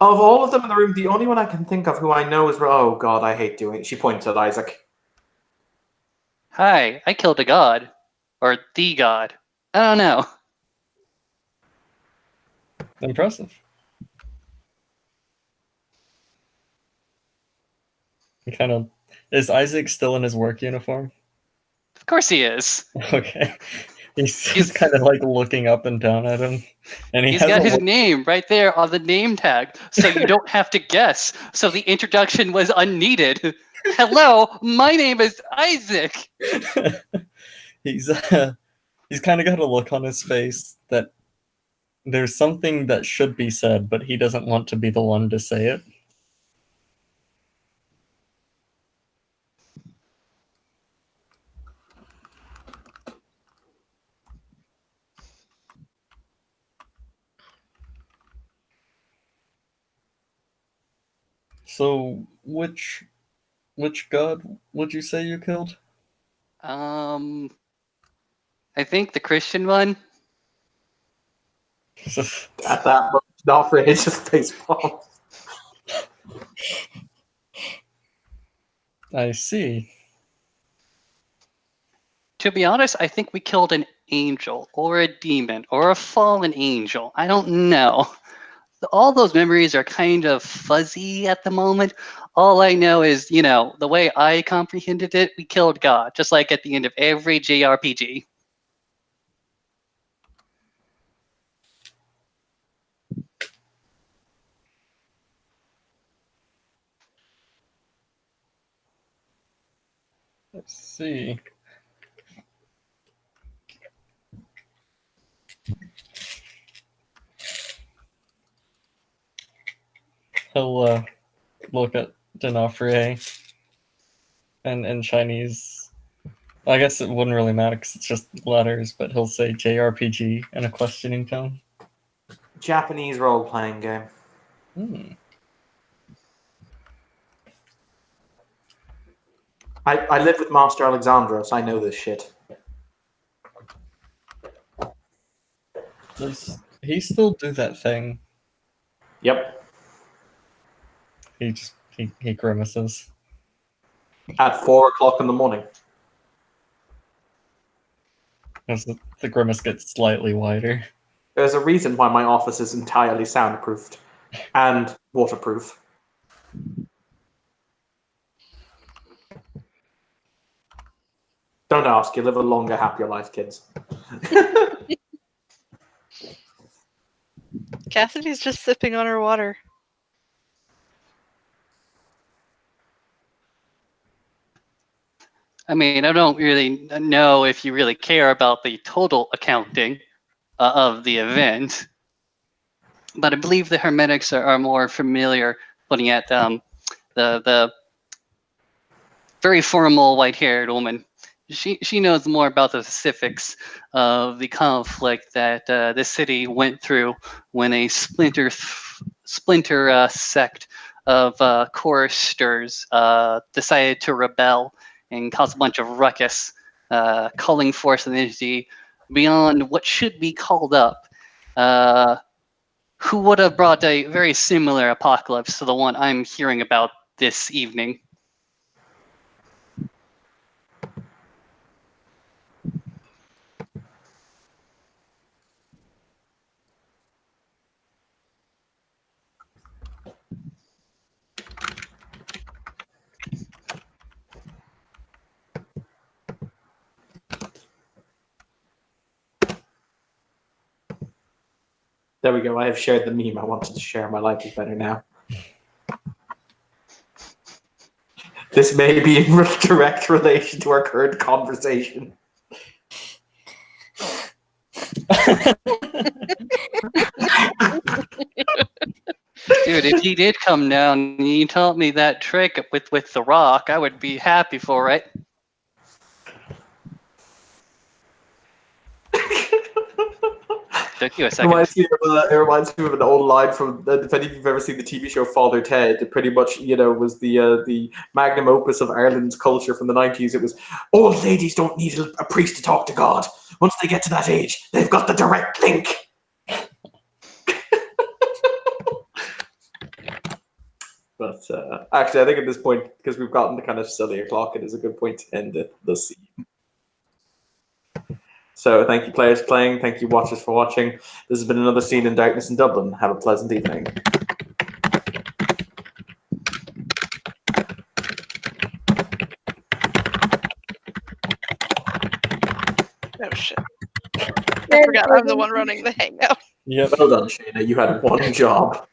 Of all of them in the room, the only one I can think of who I know is... Oh, God, I hate doing it. She points at Isaac. Hi, I killed a god. Or the god. I don't know. Impressive. He kind of is Isaac still in his work uniform? Of course he is. Okay. He's kind of like looking up and down at him, and he He's has got a his look. name right there on the name tag, so you don't have to guess. So the introduction was unneeded. Hello, my name is Isaac. he's he's kind of got a look on his face that there's something that should be said, but he doesn't want to be the one to say it. So, which god would you say you killed? I think the Christian one. At that moment, D'Onofrio hits his face palm. I see. To be honest, I think we killed an angel or a demon or a fallen angel. I don't know. All those memories are kind of fuzzy at the moment. All I know is, the way I comprehended it, we killed God, just like at the end of every JRPG. Let's see. He'll look at D'Onofrio, and in Chinese, I guess it wouldn't really matter because it's just letters, but he'll say JRPG in a questioning tone. Japanese role-playing game. Hmm. I live with Master Alexandra, so I know this shit. Does he still do that thing? Yep. He grimaces. At 4 o'clock in the morning. As the grimace gets slightly wider. There's a reason why my office is entirely soundproofed and waterproof. Don't ask. You live a longer, happier life, kids. Cassidy's just sipping on her water. I mean, I don't really know if you really care about the total accounting of the event, but I believe the Hermetics are more familiar looking at the very formal white-haired woman. She knows more about the specifics of the conflict that this city went through when a splinter sect of choristers decided to rebel and cause a bunch of ruckus calling forth an entity beyond what should be called up, who would have brought a very similar apocalypse to the one I'm hearing about this evening. There we go. I have shared the meme I wanted to share. My life is better now. This may be in direct relation to our current conversation. Dude, if he did come down and you taught me that trick with the rock, I would be happy for it. Took you a second. It reminds me of an old line from, if any of you've ever seen the TV show Father Ted, it pretty much, was the magnum opus of Ireland's culture from the 90s. It was, old ladies don't need a priest to talk to God. Once they get to that age, they've got the direct link. But actually, I think at this point, because we've gotten to kind of silly o'clock, it is a good point to end the scene. So thank you, players playing. Thank you, watchers, for watching. This has been another Scene in Darkness in Dublin. Have a pleasant evening. Oh shit. I forgot I'm the one running the hangout. Yep. Well done, Shayna. You had one job.